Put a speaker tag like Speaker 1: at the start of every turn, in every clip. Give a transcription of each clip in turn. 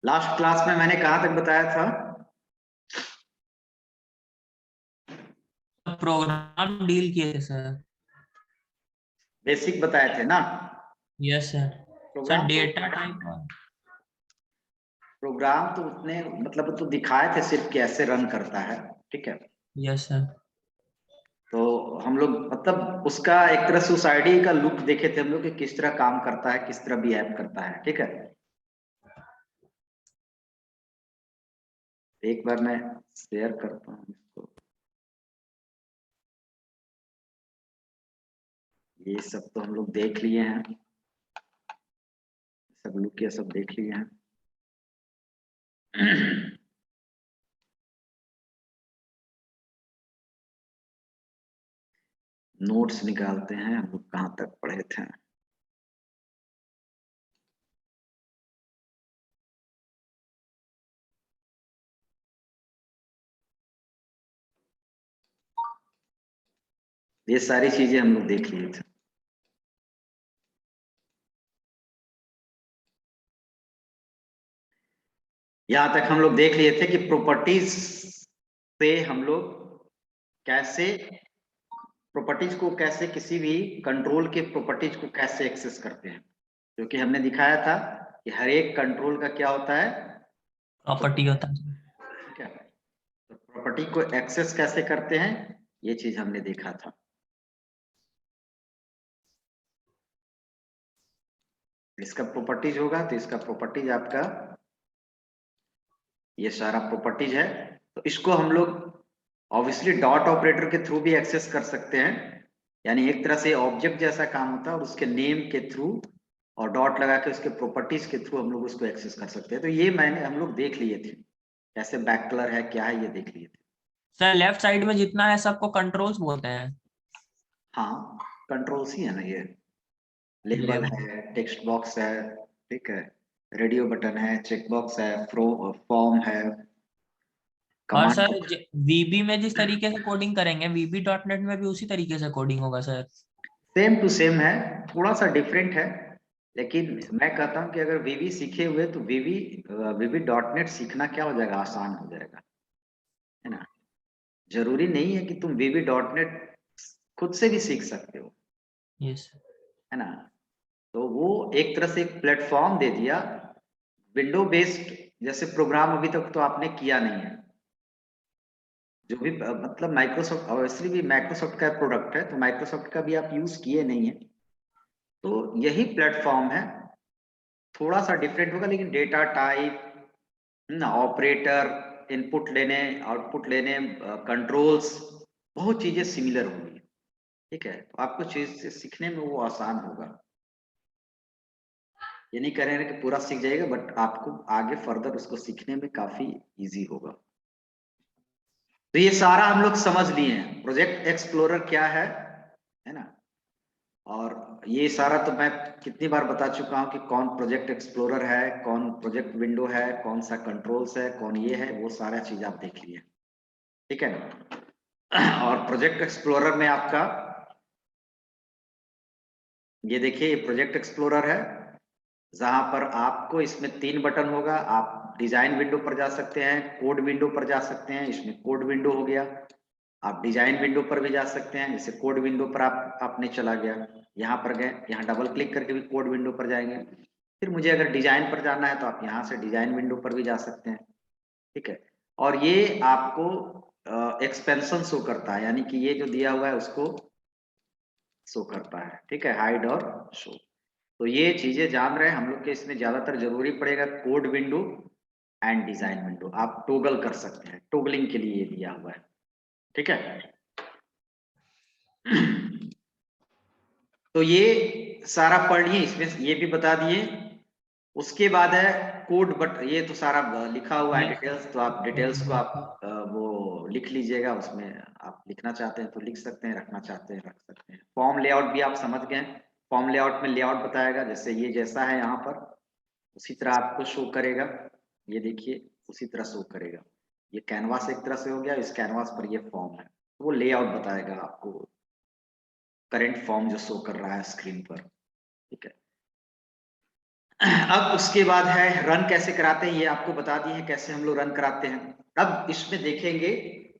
Speaker 1: Last class में मैंने कहाँ तक बताया था?
Speaker 2: प्रोग्राम डील किए थे सर।
Speaker 1: बेसिक बताए थे ना?
Speaker 2: Yes sir. सर
Speaker 1: प्रोग्राम तो
Speaker 2: डेटा टाइप
Speaker 1: उतने मतलब तो दिखाए थे सिर्फ कैसे रन करता है, ठीक है।
Speaker 2: Yes sir.
Speaker 1: तो हम लोग मतलब उसका एक तरह से उस आईडी का लुक देखे थे हम लोग कि किस तरह काम करता है, किस तरह बिहेव करता है, ठीक है। एक बार मैं शेयर करता हूँ इसको। ये सब तो हम लोग देख लिए हैं, सब लुक ये सब देख लिए हैं। नोट्स निकालते हैं हम लोग कहाँ तक पढ़े थे। ये सारी चीजें हम लोग देख लिए थे। यहाँ तक हम लोग देख लिए थे कि प्रॉपर्टीज से हम लोग कैसे प्रॉपर्टीज को कैसे किसी भी कंट्रोल के प्रॉपर्टीज को कैसे एक्सेस करते हैं, क्योंकि हमने दिखाया था कि हर एक कंट्रोल का क्या होता है,
Speaker 2: प्रॉपर्टी होता है।
Speaker 1: ठीक है। तो प्रॉपर्टी को एक्सेस कैसे करते हैं ये चीज हमने देखा था। इसका प्रॉपर्टीज होगा तो इसका प्रॉपर्टीज आपका ये सारा प्रॉपर्टीज है। तो इसको हम लोग ऑब्वियसली डॉट ऑपरेटर के थ्रू भी एक्सेस कर सकते हैं, यानी एक तरह से ऑब्जेक्ट जैसा काम होता है और उसके नेम के थ्रू और डॉट लगा के उसके प्रॉपर्टीज के थ्रू हम लोग उसको एक्सेस कर सकते हैं। तो ये मैंने हम लोग देख लिए थे कैसे बैक कलर है क्या है, ये देख लिए थे।
Speaker 2: सर लेफ्ट साइड में जितना है सबको कंट्रोल्स बोलते हैं।
Speaker 1: हाँ, कंट्रोल्स ही है ना ये। Label
Speaker 2: level.
Speaker 1: है, टेक्स्ट बॉक्स है, ठीक है, रेडियो बटन है, चेक बॉक्स है, फॉर्म है,
Speaker 2: और
Speaker 1: कमांड।
Speaker 2: सर वीबी में जिस तरीके से कोडिंग करेंगे वीबी डॉट नेट में भी उसी तरीके से कोडिंग होगा सर।
Speaker 1: सेम टू सेम है, थोड़ा सा डिफरेंट है, लेकिन मैं कहता हूं कि अगर वीवी सीखे हुए तो वीवी डॉट नेट सीखना क्या हो जाएगा, आसान हो जाएगा, है ना। जरूरी नहीं है कि तुम वीवी डॉट नेट खुद से भी सीख सकते हो,
Speaker 2: यस।
Speaker 1: है ना। तो वो एक तरह से एक प्लेटफॉर्म दे दिया विंडो बेस्ड, जैसे प्रोग्राम अभी तक तो आपने किया नहीं है। जो भी मतलब माइक्रोसॉफ्ट ऑब्वियसली भी माइक्रोसॉफ्ट का प्रोडक्ट है, तो माइक्रोसॉफ्ट का भी आप यूज किए नहीं है, तो यही प्लेटफॉर्म है। थोड़ा सा डिफरेंट होगा लेकिन डेटा टाइप, ऑपरेटर, इनपुट लेने आउटपुट लेने, कंट्रोल्स, बहुत चीजें सिमिलर होंगी, ठीक है। तो आपको चीज से सीखने में वो आसान होगा। ये नहीं कह रहे हैं कि पूरा सीख जाएगा, बट आपको आगे फर्दर उसको सीखने में काफी इजी होगा। तो ये सारा हम लोग समझ लिए हैं प्रोजेक्ट एक्सप्लोरर क्या है ना। और ये सारा तो मैं कितनी बार बता चुका हूं कि कौन प्रोजेक्ट एक्सप्लोरर है, कौन प्रोजेक्ट विंडो है, कौन सा कंट्रोल्स है, कौन ये है, वो सारा चीज आप देख लिए, ठीक है ना। और प्रोजेक्ट एक्सप्लोरर में आपका ये देखिए, ये प्रोजेक्ट एक्सप्लोरर है जहां पर आपको इसमें 3 बटन होगा। आप डिजाइन विंडो पर जा सकते हैं, कोड विंडो पर जा सकते हैं, इसमें कोड विंडो हो गया। आप डिजाइन विंडो पर भी जा सकते हैं, जैसे कोड विंडो पर आप आपने चला गया, यहाँ पर गए, यहाँ डबल क्लिक करके भी कोड विंडो पर जाएंगे। फिर मुझे अगर डिजाइन पर जाना है तो आप यहाँ से डिजाइन विंडो पर भी जा सकते हैं, ठीक है। और ये आपको एक्सपेंशन शो करता है, यानी कि ये जो दिया हुआ है उसको शो करता है, ठीक है, हाइड और शो। तो ये चीजें जान रहे हैं हम लोग के, इसमें ज्यादातर जरूरी पड़ेगा code window and design window. आप टोगल कर सकते हैं, टोगलिंग के लिए ये दिया हुआ है, ठीक है। तो ये सारा पढ़ लिए, इसमें ये भी बता दिए। उसके बाद है कोड, बट ये तो सारा लिखा हुआ है डिटेल्स, तो आप डिटेल्स को आप वो लिख लीजिएगा, उसमें आप लिखना चाहते हैं तो लिख सकते हैं, रखना चाहते हैं रख सकते हैं। फॉर्म लेआउट भी आप समझ गए। फॉर्म लेआउट में लेआउट बताएगा, जैसे ये जैसा है यहाँ पर उसी तरह आपको शो करेगा। ये देखिए उसी तरह शो करेगा। ये कैनवास एक तरह से हो गया, इस कैनवास पर ये फॉर्म है, तो वो लेआउट बताएगा आपको, करंट फॉर्म जो शो कर रहा है स्क्रीन पर, ठीक है। अब उसके बाद है रन कैसे कराते हैं, ये आपको बता दिए कैसे हम लोग रन कराते हैं। अब इसमें देखेंगे,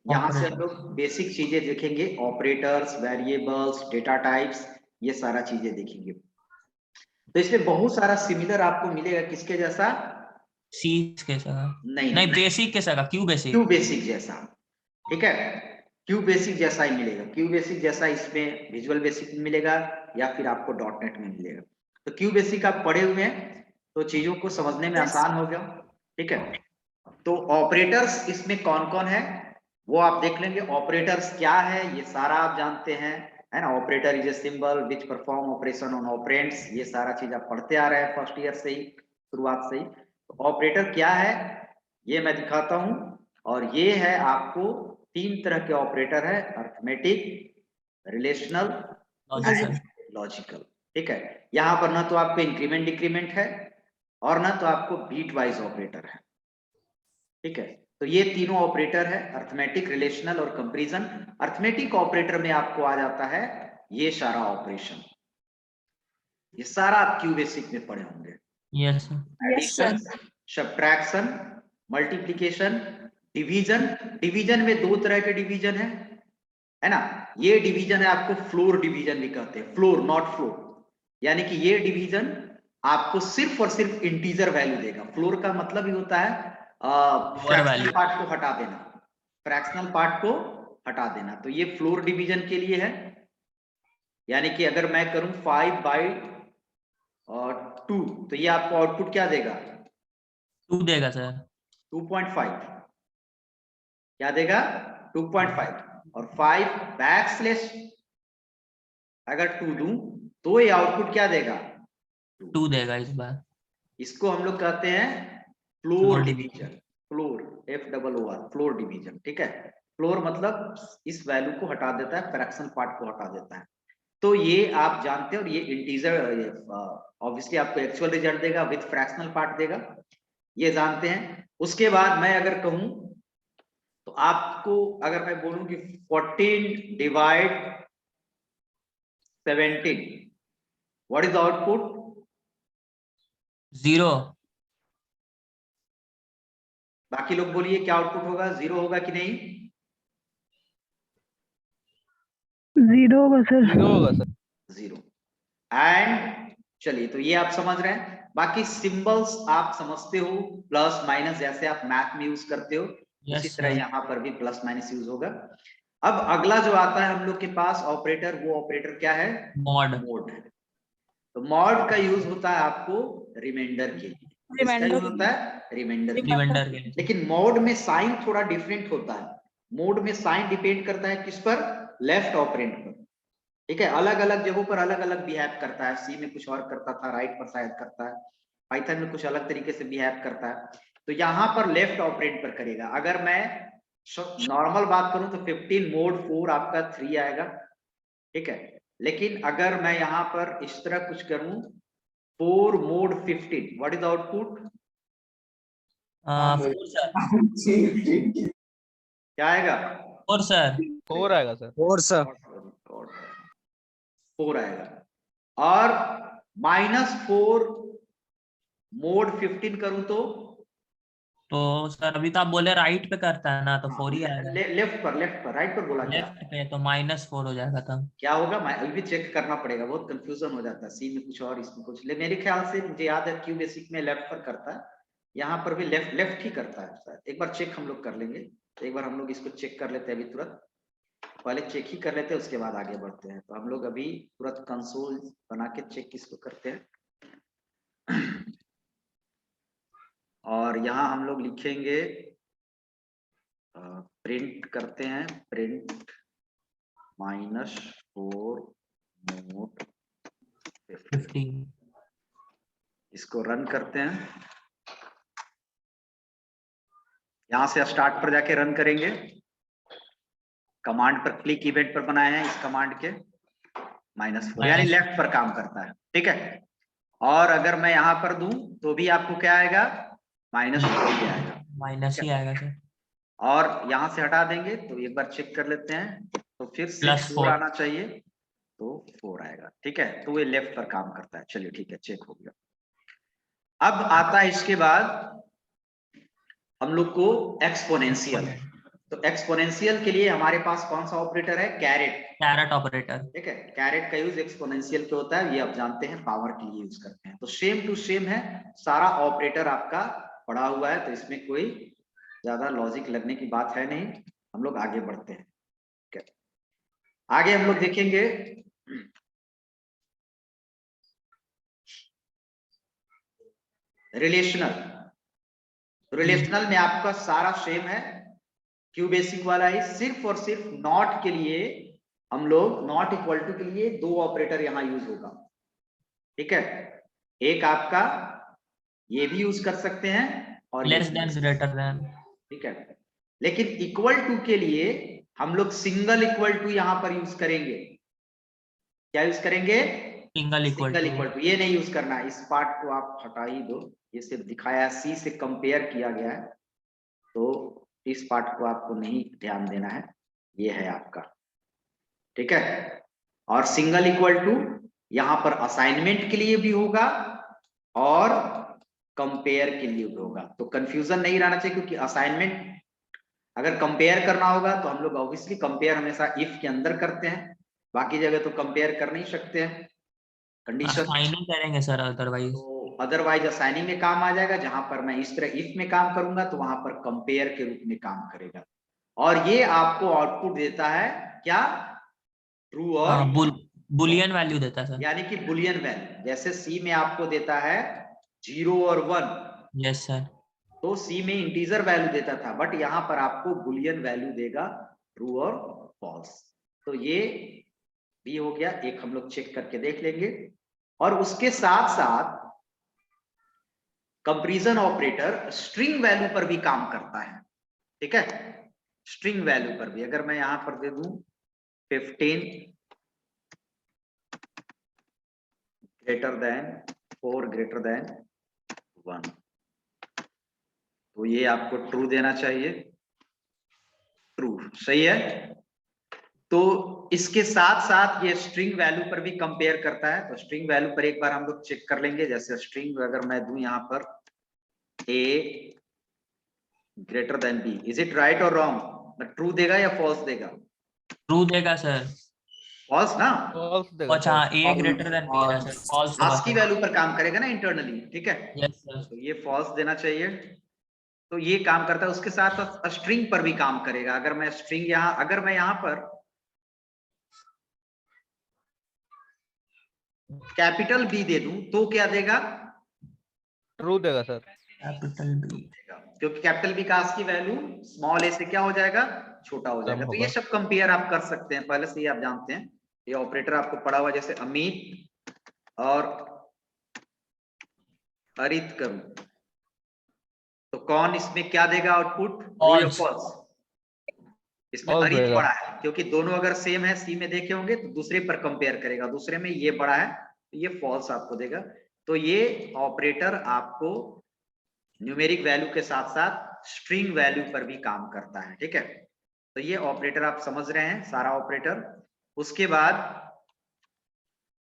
Speaker 1: यहाँ से हम लोग बेसिक चीजें देखेंगे, ऑपरेटर्स, वेरिएबल्स, डेटा टाइप्स, ये सारा चीजें देखेंगे। तो इसमें बहुत सारा सिमिलर आपको मिलेगा, किसके जैसा?
Speaker 2: सी के साथ
Speaker 1: नहीं
Speaker 2: नहीं, बेसिक के साथ, क्यू
Speaker 1: क्यू
Speaker 2: बेसिक।
Speaker 1: बेसिक जैसा, ठीक है, क्यू बेसिक जैसा ही मिलेगा। क्यू बेसिक जैसा इसमें विजुअल बेसिक में मिलेगा या फिर आपको .NET में मिलेगा। तो क्यू बेसिक आप पढ़े हुए हैं तो चीजों को समझने में आसान हो गया, ठीक है। तो ऑपरेटर्स इसमें कौन कौन है वो आप देख लेंगे। ऑपरेटर्स क्या है ये सारा आप जानते हैं, है ना। Operator is a symbol which perform operation on operands, ये सारा चीज आप पढ़ते आ रहे हैं फर्स्ट ईयर से ही, शुरुआत से ही। तो ऑपरेटर क्या है ये मैं दिखाता हूं, और ये है आपको 3 तरह के ऑपरेटर है, अर्थमेटिक, रिलेशनल, लॉजिकल, ठीक है। यहाँ पर ना तो आपको इंक्रीमेंट डिक्रीमेंट है और ना तो आपको बीट वाइज ऑपरेटर है, ठीक है। तो ये तीनों ऑपरेटर है, अर्थमेटिक, रिलेशनल और कंपैरिजन। अर्थमेटिक ऑपरेटर में आपको आ जाता है ये सारा ऑपरेशन, ये सारा आप क्यू बेसिक में पढ़े होंगे।
Speaker 2: Yes
Speaker 1: addition, subtraction, multiplication, division. Division में 2 तरह के डिवीजन है ना। ये डिवीजन है आपको फ्लोर डिवीजन भी कहते हैं, फ्लोर नॉट फ्लोर, यानी कि ये डिवीजन आपको सिर्फ और सिर्फ इंटीजर वैल्यू देगा। फ्लोर का मतलब ही होता है फ्रैक्शनल पार्ट को हटा देना, फ्रैक्शनल पार्ट को हटा देना। तो ये फ्लोर डिवीजन के लिए है, यानी कि अगर मैं करूं 5/2 तो ये आपको आउटपुट क्या देगा?
Speaker 2: 2 देगा सर।
Speaker 1: 2.5 क्या देगा? 2.5। और 5 बैकस्लैश अगर 2 दूं तो ये आउटपुट क्या देगा?
Speaker 2: 2 देगा इस बार।
Speaker 1: इसको हम लोग कहते हैं floor division, floor FOOR, floor division, ठीक है। फ्लोर मतलब इस वैल्यू को हटा देता है, फ्रैक्शन पार्ट को हटा देता है। तो ये आप जानते हैं, और ये इंटीजर ऑब्वियसली आपको एक्चुअल रिजल्ट देगा विद फ्रैक्शनल पार्ट देगा, ये जानते हैं। उसके बाद मैं अगर कहूं तो आपको, अगर मैं बोलूं कि 14/17, व्हाट इज द आउटपुट?
Speaker 2: 0।
Speaker 1: बाकी लोग बोलिए क्या आउटपुट होगा, 0 होगा कि नहीं?
Speaker 3: 0 होगा सर।
Speaker 4: 0 होगा सर।
Speaker 1: 0। एंड चलिए, तो ये आप समझ रहे हैं। बाकी सिंबल्स आप समझते हो, प्लस माइनस, जैसे आप मैथ में यूज करते हो उसी तरह यहाँ पर भी प्लस माइनस यूज होगा। अब अगला जो आता है हम लोग के पास ऑपरेटर, वो ऑपरेटर क्या है?
Speaker 2: मॉड।
Speaker 1: मोड है। तो मॉड का यूज होता है आपको रिमाइंडर के लिए। किसका यूज होता है? रिमाइंडर के लिए। लेकिन मोड में साइन थोड़ा डिफरेंट होता है। मोड में साइन डिपेंड करता है किस पर? लेफ्ट ऑपरेंड पर, ठीक है। अलग अलग जगहों पर अलग अलग बिहेव करता है। सी में कुछ और करता था, राइट पर शायद करता है, पाइथन में कुछ अलग तरीके से बिहेव करता है। तो यहाँ पर लेफ्ट ऑपरेंड पर करेगा। अगर मैं नॉर्मल बात करूं तो 15 मोड 4 आपका 3 आएगा, ठीक है। लेकिन अगर मैं यहाँ पर इस तरह कुछ करूं 4 mode 15, what is output?
Speaker 2: 4 sir.
Speaker 1: क्या आएगा?
Speaker 2: 4 सर।
Speaker 4: 4 आएगा सर।
Speaker 3: 4 सर।
Speaker 1: 4 आएगा। और -4 मोड 15 करूं
Speaker 2: तो सर अभी तो आप बोले राइट पे करता है ना, तो 4 ही आएगा।
Speaker 1: लेफ्ट पर, राइट पर बोला क्या?
Speaker 2: लेफ्ट पे तो -4 हो जाएगा तब।
Speaker 1: क्या होगा? मैं अभी भी चेक करना पड़ेगा, बहुत कंफ्यूजन हो जाता है। सी में कुछ और इसमें कुछ, मेरे ख्याल से मुझे याद है क्यू बेसिक में लेफ्ट पर करता है, यहाँ पर भी लेफ्ट ही करता है शायद। एक बार चेक हम लोग कर लेंगे, एक बार हम लोग इसको चेक कर लेते हैं अभी तुरंत। पहले चेक ही कर लेते हैं, उसके बाद आगे बढ़ते हैं। तो हम लोग अभी तुरंत कंसोल बना के चेक इसको करते हैं। और यहाँ हम लोग लिखेंगे, प्रिंट करते हैं, प्रिंट -4 मोड 15। इसको रन करते हैं। यहां से स्टार्ट पर जाके रन करेंगे। कमांड पर क्लिक इवेंट पर बनाए हैं इस कमांड के, -4 यानी लेफ्ट पर काम करता है, ठीक है। और अगर मैं यहां पर दूं तो भी आपको क्या आएगा? -4 ही आएगा,
Speaker 2: माइनस ही आएगा सर।
Speaker 1: और यहां से हटा देंगे तो एक बार चेक कर लेते हैं, तो फिर से 4 आना चाहिए, तो 4 आएगा, ठीक है। तो ये लेफ्ट पर काम करता है। चलिए ठीक है, चेक हो गया। अब आता है इसके बाद हम लोग को एक्सपोनेंशियल। तो एक्सपोनेंशियल के लिए हमारे पास कौन सा ऑपरेटर है? कैरेट।
Speaker 2: Caret operator.
Speaker 1: ठीक है, कैरेट का यूज एक्सपोनेंशियल पे होता है, ये आप जानते हैं, पावर के लिए यूज करते हैं। तो सेम टू सेम है, सारा ऑपरेटर आपका पड़ा हुआ है, तो इसमें कोई ज्यादा लॉजिक लगने की बात है नहीं। हम लोग आगे बढ़ते हैं। ठीक है, आगे हम लोग देखेंगे रिलेशनल। रिलेशनल में आपका सारा सेम है, क्यू बेसिक वाला ही, सिर्फ और सिर्फ नॉट के लिए हम लोग नॉट इक्वल टू के लिए दो ऑपरेटर यहां यूज होगा। ठीक है, एक आपका ये भी यूज कर सकते हैं और ये
Speaker 2: लेस
Speaker 1: भी
Speaker 2: देन
Speaker 1: use कर
Speaker 2: ग्रेटर देन।
Speaker 1: ठीक है, लेकिन इक्वल टू के लिए हम लोग सिंगल इक्वल टू यहां पर यूज करेंगे। क्या यूज करेंगे?
Speaker 2: Single equal
Speaker 1: single
Speaker 2: to.
Speaker 1: Equal to. ये नहीं यूज करना, इस पार्ट को आप हटा ही दो, ये सिर्फ दिखाया, सी से कंपेयर किया गया है, तो इस पार्ट को आपको नहीं ध्यान देना है, ये है आपका। ठीक है, और सिंगल इक्वल टू यहां पर असाइनमेंट के लिए भी होगा और कंपेयर के लिए भी होगा। तो कंफ्यूजन नहीं रहना चाहिए, क्योंकि असाइनमेंट अगर कंपेयर करना होगा तो हम लोग ऑब्वियसली कंपेयर हमेशा इफ के अंदर करते हैं, बाकी जगह तो कंपेयर कर नहीं सकते हैं कंडीशन।
Speaker 2: असाइनिंग करेंगे सर अदरवाइज।
Speaker 1: तो अदरवाइज असाइनिंग में काम आ जाएगा, जहां पर मैं इस तरह इफ में काम करूंगा तो वहां पर कंपेयर के रूप में काम करेगा। और ये आपको आउटपुट देता है क्या? ट्रू और
Speaker 2: बुलियन वैल्यू देता है सर।
Speaker 1: यानी कि बुलियन वैल्यू। जैसे सी में आपको देता है 0 और 1,
Speaker 2: यस सर।
Speaker 1: तो सी में इंटीजर वैल्यू देता था, बट यहां पर आपको बुलियन वैल्यू देगा, ट्रू और फॉल्स। तो ये भी हो गया एक, हम लोग चेक करके देख लेंगे। और उसके साथ साथ कंपैरिजन ऑपरेटर स्ट्रिंग वैल्यू पर भी काम करता है। ठीक है, स्ट्रिंग वैल्यू पर भी अगर मैं यहां पर दे दूं 15 ग्रेटर देन 4 ग्रेटर देन 1, तो ये आपको ट्रू देना चाहिए, ट्रू। सही है, तो इसके साथ साथ ये स्ट्रिंग वैल्यू पर भी कंपेयर करता है। तो स्ट्रिंग वैल्यू पर एक बार हम लोग चेक कर लेंगे। जैसे स्ट्रिंग अगर मैं दूं यहां पर a greater than b, is it right और रॉन्ग? ट्रू देगा या फॉल्स देगा?
Speaker 2: ट्रू देगा सर।
Speaker 1: फॉल्स ना?
Speaker 4: फॉल्स देगा
Speaker 2: अच्छा
Speaker 4: सर।
Speaker 2: ए ग्रेटर देन बी है सर, फॉल्स होगा
Speaker 1: आस्की
Speaker 2: सर।
Speaker 1: वैल्यू पर काम करेगा ना इंटरनली। ठीक है,
Speaker 2: यस सर।
Speaker 1: तो ये फॉल्स देना चाहिए। तो ये काम करता है, उसके साथ स्ट्रिंग पर भी काम करेगा। अगर मैं स्ट्रिंग यहां, अगर मैं यहां पर कैपिटल बी दे दूं तो क्या देगा?
Speaker 4: ट्रू देगा सर।
Speaker 2: Capital B.
Speaker 1: क्योंकि कैपिटल बी का आस्की वैल्यू स्मॉल ए से क्या हो जाएगा? छोटा हो जाएगा। तो ये सब कंपेयर आप कर सकते हैं, पहले से ही आप जानते हैं। ये ऑपरेटर आपको पढ़ा हुआ, जैसे अमित और अरित करूं तो कौन इसमें क्या देगा आउटपुट? ट्रू या फॉल्स? इसमें
Speaker 4: False
Speaker 1: अरित
Speaker 4: देगा।
Speaker 1: बड़ा है, क्योंकि दोनों अगर सेम है, सी में देखे होंगे तो दूसरे पर कंपेयर करेगा, दूसरे में ये बड़ा है तो ये फॉल्स आपको देगा। तो ये ऑपरेटर आपको न्यूमेरिक वैल्यू के साथ साथ स्ट्रिंग वैल्यू पर भी काम करता है। ठीक है, तो ये ऑपरेटर आप समझ रहे हैं, सारा ऑपरेटर। उसके बाद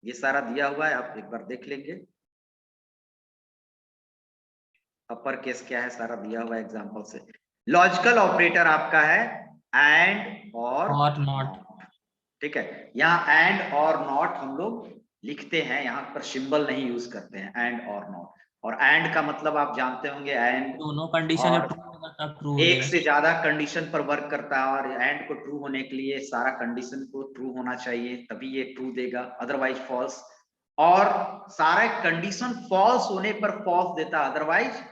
Speaker 1: ये सारा दिया हुआ है, आप एक बार देख लेंगे। अपर केस क्या है, सारा दिया हुआ है एग्जांपल से। लॉजिकल ऑपरेटर आपका है एंड और
Speaker 2: नॉट।
Speaker 1: ठीक है, यहाँ एंड और नॉट हम लोग लिखते हैं, यहाँ पर सिंबल नहीं यूज करते हैं, एंड और नॉट। और एंड का मतलब आप जानते होंगे, एंड
Speaker 2: दोनों कंडीशन
Speaker 1: और
Speaker 2: ट्रू होगा तब ट्रू
Speaker 1: एक
Speaker 2: देगा।
Speaker 1: से ज्यादा कंडीशन पर वर्क करता है, और एंड को ट्रू होने के लिए सारा कंडीशन को ट्रू होना चाहिए, तभी ये ट्रू देगा, अदरवाइज फॉल्स। और सारा कंडीशन फॉल्स होने पर फॉल्स देता है, अदरवाइज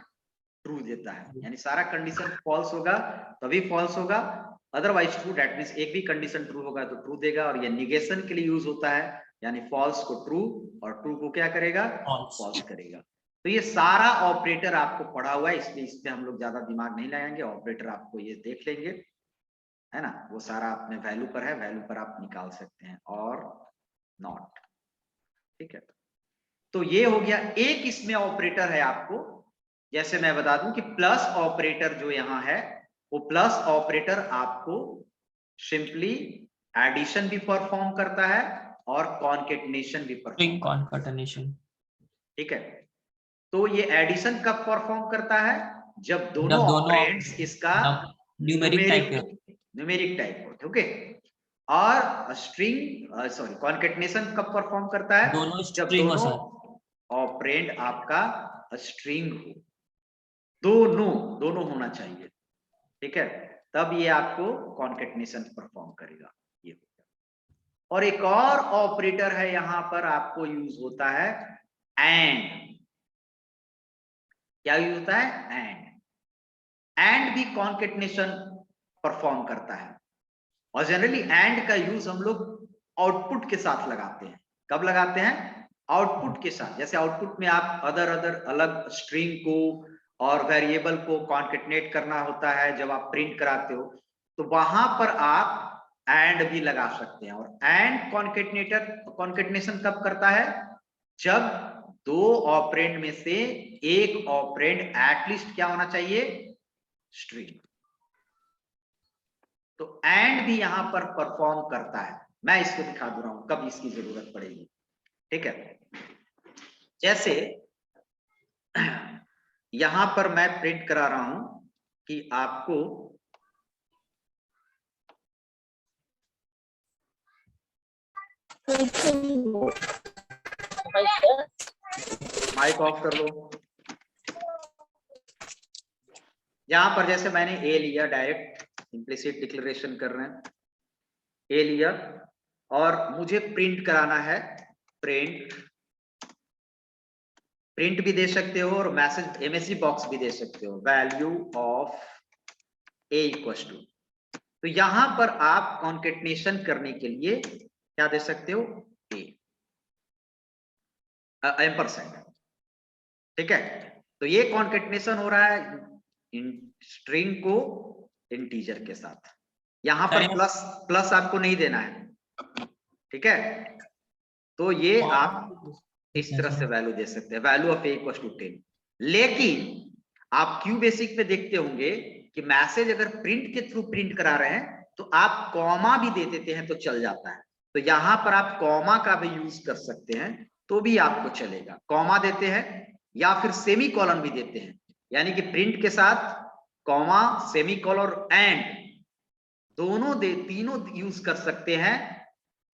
Speaker 1: ट्रू देता है। यानी सारा कंडीशन फॉल्स होगा तभी फॉल्स होगा, अदरवाइज ट्रू। दैट मींस एक भी कंडीशन ट्रू होगा तो ट्रू देगा। और ये निगेशन के लिए यूज होता है, यानी फॉल्स को ट्रू और ट्रू को क्या करेगा? फॉल्स करेगा। तो ये सारा ऑपरेटर आपको पढ़ा हुआ है, इसलिए इस पे हम लोग ज्यादा दिमाग नहीं लगाएंगे। ऑपरेटर आपको ये देख लेंगे, है ना, वो सारा अपने वैल्यू पर है, वैल्यू पर आप निकाल सकते हैं, और नॉट। ठीक है, तो ये हो गया एक। इसमें ऑपरेटर है आपको, जैसे मैं बता दूं कि प्लस ऑपरेटर जो यहां है, वो प्लस ऑपरेटर आपको सिंपली एडिशन भी परफॉर्म करता है और कॉन्केटिनेशन भी परफॉर्म करता है।
Speaker 2: कॉन्केटिनेशन।
Speaker 1: ठीक है, तो ये एडिशन कब परफॉर्म करता है? जब दोनों
Speaker 2: जब दोनों
Speaker 1: ऑपरेंड्स इसका
Speaker 2: न्यूमेरिक टाइप के
Speaker 1: न्यूमेरिक टाइप होते, ओके। और स्ट्रिंग सॉरी कॉन्केटनेशन कब परफॉर्म करता है?
Speaker 2: दोनों
Speaker 1: जब
Speaker 2: स्ट्रिंग हो
Speaker 1: दोनों
Speaker 2: सर।
Speaker 1: ऑपरेंड आपका स्ट्रिंग हो, दोनों होना चाहिए, ठीक है, तब ये आपको कॉन्केटनेशन परफॉर्म करेगा। ये हो गया। और एक और ऑपरेटर है यहां पर आपको यूज होता है एंड। क्या यूज होता है? एंड भी कॉन्केटनेशन परफॉर्म करता है। और जनरली एंड का यूज हम लोग आउटपुट के साथ लगाते हैं। कब लगाते हैं? आउटपुट के साथ। जैसे आउटपुट में आप अदर अलग स्ट्रिंग को और वेरिएबल को कॉन्केटनेट करना होता है जब आप प्रिंट कराते हो, तो वहां पर आप एंड भी लगा सकते हैं। और एंड कॉन्केटनेशन कब करता है? जब दो ऑपरेंड में से एक ऑपरेंड एटलीस्ट क्या होना चाहिए? स्ट्रिंग। तो एंड भी यहां पर परफॉर्म करता है। मैं इसको दिखा दे रहा हूं कब इसकी जरूरत पड़ेगी, ठीक है। जैसे यहां पर मैं प्रिंट करा रहा हूं कि आपको माइक ऑफ कर लो। यहां पर जैसे मैंने ए लिया, डायरेक्ट इम्प्लिसिट डिक्लेरेशन कर रहे हैं, ए लिया और मुझे प्रिंट कराना है। प्रिंट भी दे सकते हो और मैसेज एमएसजी बॉक्स भी दे सकते हो, value of A equals to. तो यहां पर आप कॉन्केटनेशन करने के लिए क्या दे सकते हो? ए एम्परसेंड, ठीक है। तो ये कॉन्केटनेशन हो रहा है स्ट्रिंग को इंटीजर के साथ। यहां पर प्लस आपको नहीं देना है, ठीक है। तो ये आप इस तरह से वैल्यू दे सकते हैं, value of A equals to 10। लेकिन आप क्यू बेसिक पे देखते होंगे कि मैसेज अगर प्रिंट के थ्रू प्रिंट करा रहे हैं तो आप कॉमा भी दे देते हैं तो चल जाता है। तो यहां पर आप कॉमा का भी यूज कर सकते हैं तो भी आपको चलेगा। कॉमा देते हैं या फिर सेमी कॉलन भी देते हैं, यानी कि प्रिंट के साथ कॉमा, सेमी कॉलन और एंड तीनों यूज कर सकते हैं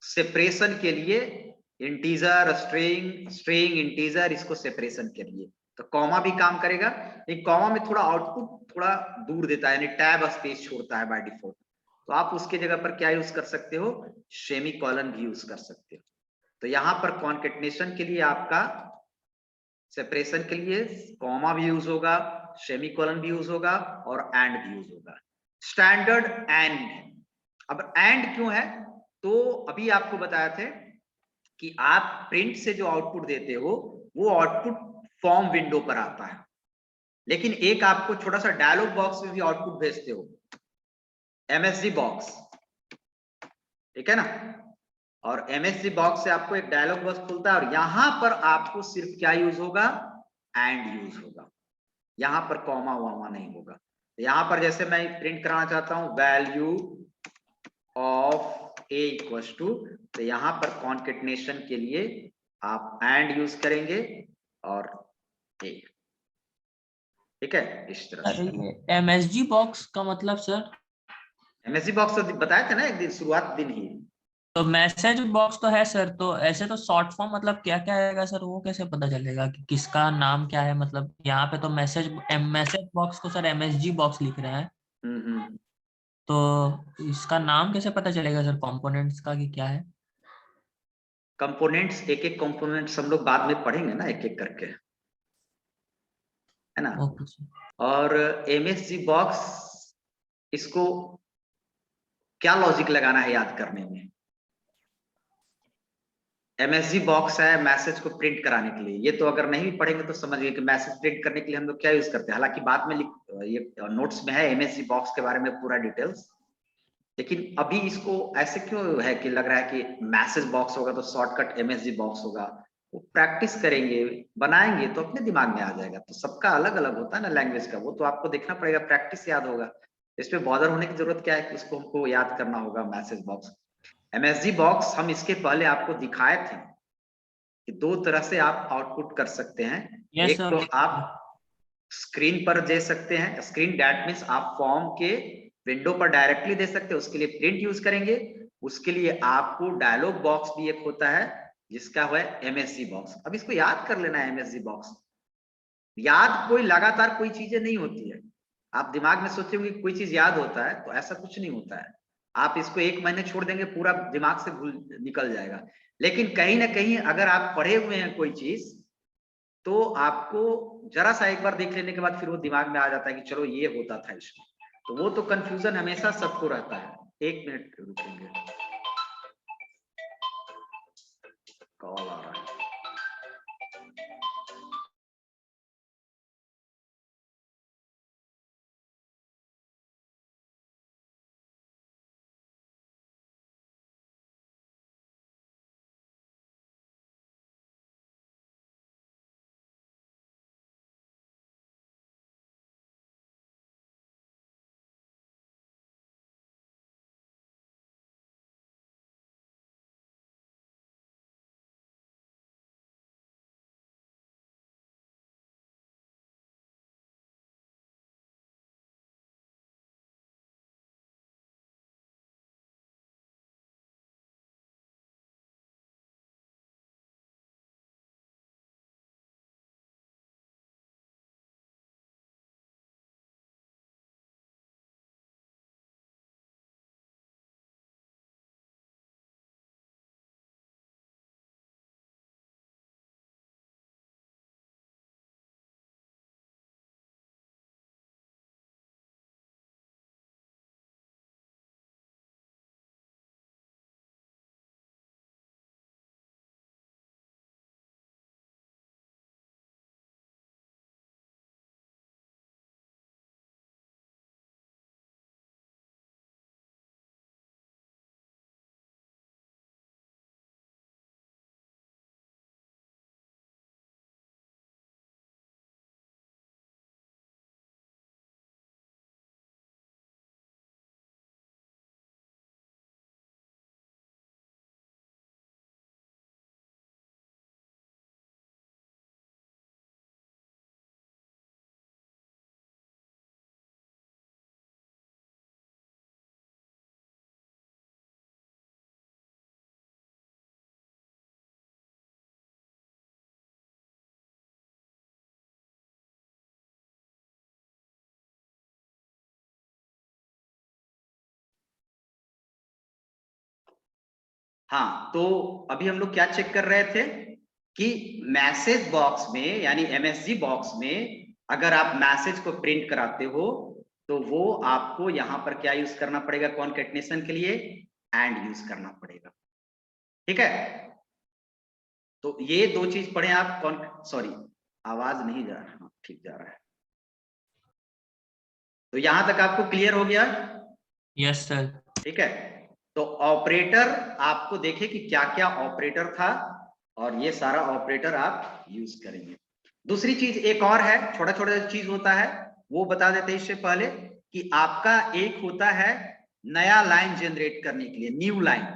Speaker 1: सेपरेशन के लिए। इंटीजर स्ट्रिंग इंटीजर, इसको सेपरेशन के लिए तो कॉमा भी काम करेगा। लेकिन कॉमा में थोड़ा आउटपुट थोड़ा दूर देता है, यानी टैब स्पेस छोड़ता है बाय डिफॉल्ट। तो आप उसके जगह पर क्या यूज कर सकते हो? सेमी कॉलन भी यूज कर सकते हो। तो यहां पर कॉन्केटनेशन के लिए आपका सेपरेशन के लिए कॉमा भी यूज होगा, सेमी कॉलन भी यूज होगा और एंड भी यूज होगा। Standard and. अब एंड क्यों है? तो अभी आपको बताया थे कि आप प्रिंट से जो आउटपुट देते हो वो आउटपुट फॉर्म विंडो पर आता है, लेकिन एक आपको छोटा सा डायलॉग बॉक्स में भी आउटपुट भेजते हो, एमएसजी बॉक्स, ठीक है ना। और एमएसजी बॉक्स से आपको एक डायलॉग बॉक्स खुलता है और यहां पर आपको सिर्फ क्या यूज होगा? एंड यूज होगा। यहां पर कॉमा वामा नहीं होगा। तो यहां पर जैसे मैं प्रिंट कराना चाहता हूं value of A equals to, तो यहां पर कॉन्केटनेशन के लिए आप एंड यूज करेंगे और ए, ठीक है, इस तरह से।
Speaker 2: एमएसजी बॉक्स का मतलब सर?
Speaker 1: एमएसजी बॉक्स तो बताया था ना एक दिन, शुरुआत दिन ही।
Speaker 2: तो मैसेज बॉक्स तो है सर, तो ऐसे तो शॉर्ट फॉर्म मतलब क्या क्या आएगा सर? वो कैसे पता चलेगा कि किसका नाम क्या है? मतलब यहाँ पे तो मैसेज बॉक्स को सर एमएसजी बॉक्स लिख रहे हैं, तो इसका नाम कैसे पता चलेगा सर कंपोनेंट्स का कि क्या है?
Speaker 1: कंपोनेंट्स, एक एक कंपोनेंट्स हम लोग बाद में पढ़ेंगे ना एक एक करके, है ना।
Speaker 2: Okay sir.
Speaker 1: और एमएसजी बॉक्स, इसको क्या लॉजिक लगाना है याद करने में? एमएसजी बॉक्स है मैसेज को प्रिंट कराने के लिए। ये तो अगर नहीं पढ़ेंगे तो समझिए कि मैसेज प्रिंट करने के लिए हम लोग क्या यूज करते हैं। हालांकि बाद में ये नोट्स में है एमएसजी बॉक्स के बारे में पूरा डिटेल्स, लेकिन अभी इसको ऐसे क्यों है कि लग रहा है कि मैसेज बॉक्स होगा तो शॉर्टकट एमएसजी बॉक्स होगा। वो प्रैक्टिस करेंगे, बनाएंगे तो अपने दिमाग में आ जाएगा। तो सबका अलग अलग होता है ना लैंग्वेज का, वो तो आपको देखना पड़ेगा, प्रैक्टिस याद होगा। इसमें बॉदर होने की जरूरत क्या है कि उसको हमको याद करना होगा मैसेज बॉक्स। एमएसजी बॉक्स हम इसके पहले आपको दिखाए थे कि दो तरह से आप आउटपुट कर सकते हैं।
Speaker 2: यस
Speaker 1: एक
Speaker 2: सर।
Speaker 1: तो आप स्क्रीन पर दे सकते हैं, स्क्रीन दैट मीन्स आप फॉर्म के विंडो पर डायरेक्टली दे सकते हैं, उसके लिए प्रिंट यूज करेंगे। उसके लिए आपको डायलॉग बॉक्स भी एक होता है जिसका है एमएसजी बॉक्स। अब इसको याद कर लेना है एमएसजी बॉक्स। याद कोई लगातार कोई चीजें नहीं होती है। आप दिमाग में सोचेंगे कोई चीज याद होता है, तो ऐसा कुछ नहीं होता है। आप इसको 1 महीने छोड़ देंगे पूरा दिमाग से भूल निकल जाएगा। लेकिन कहीं ना कहीं अगर आप पढ़े हुए हैं कोई चीज, तो आपको जरा सा एक बार देख लेने के बाद फिर वो दिमाग में आ जाता है कि चलो ये होता था इसमें। तो वो तो कंफ्यूजन हमेशा सबको रहता है। 1 मिनट रुकेंगे, कॉल आ रहा है। हाँ, तो अभी हम लोग क्या चेक कर रहे थे कि मैसेज बॉक्स में यानी एमएसजी बॉक्स में अगर आप मैसेज को प्रिंट कराते हो तो वो आपको यहां पर क्या यूज करना पड़ेगा कॉन्केटनेशन के लिए? एंड यूज करना पड़ेगा। ठीक है, तो ये दो चीज पढ़े आप। सॉरी, आवाज नहीं जा रहा। हाँ, ठीक जा रहा है। तो यहां तक आपको क्लियर हो गया?
Speaker 2: Yes sir.
Speaker 1: ठीक है, तो ऑपरेटर आपको देखे कि क्या क्या ऑपरेटर था और ये सारा ऑपरेटर आप यूज करेंगे। दूसरी चीज एक और है, छोटा छोटा चीज होता है वो बता देते हैं इससे पहले कि आपका एक होता है नया लाइन जनरेट करने के लिए, न्यू लाइन।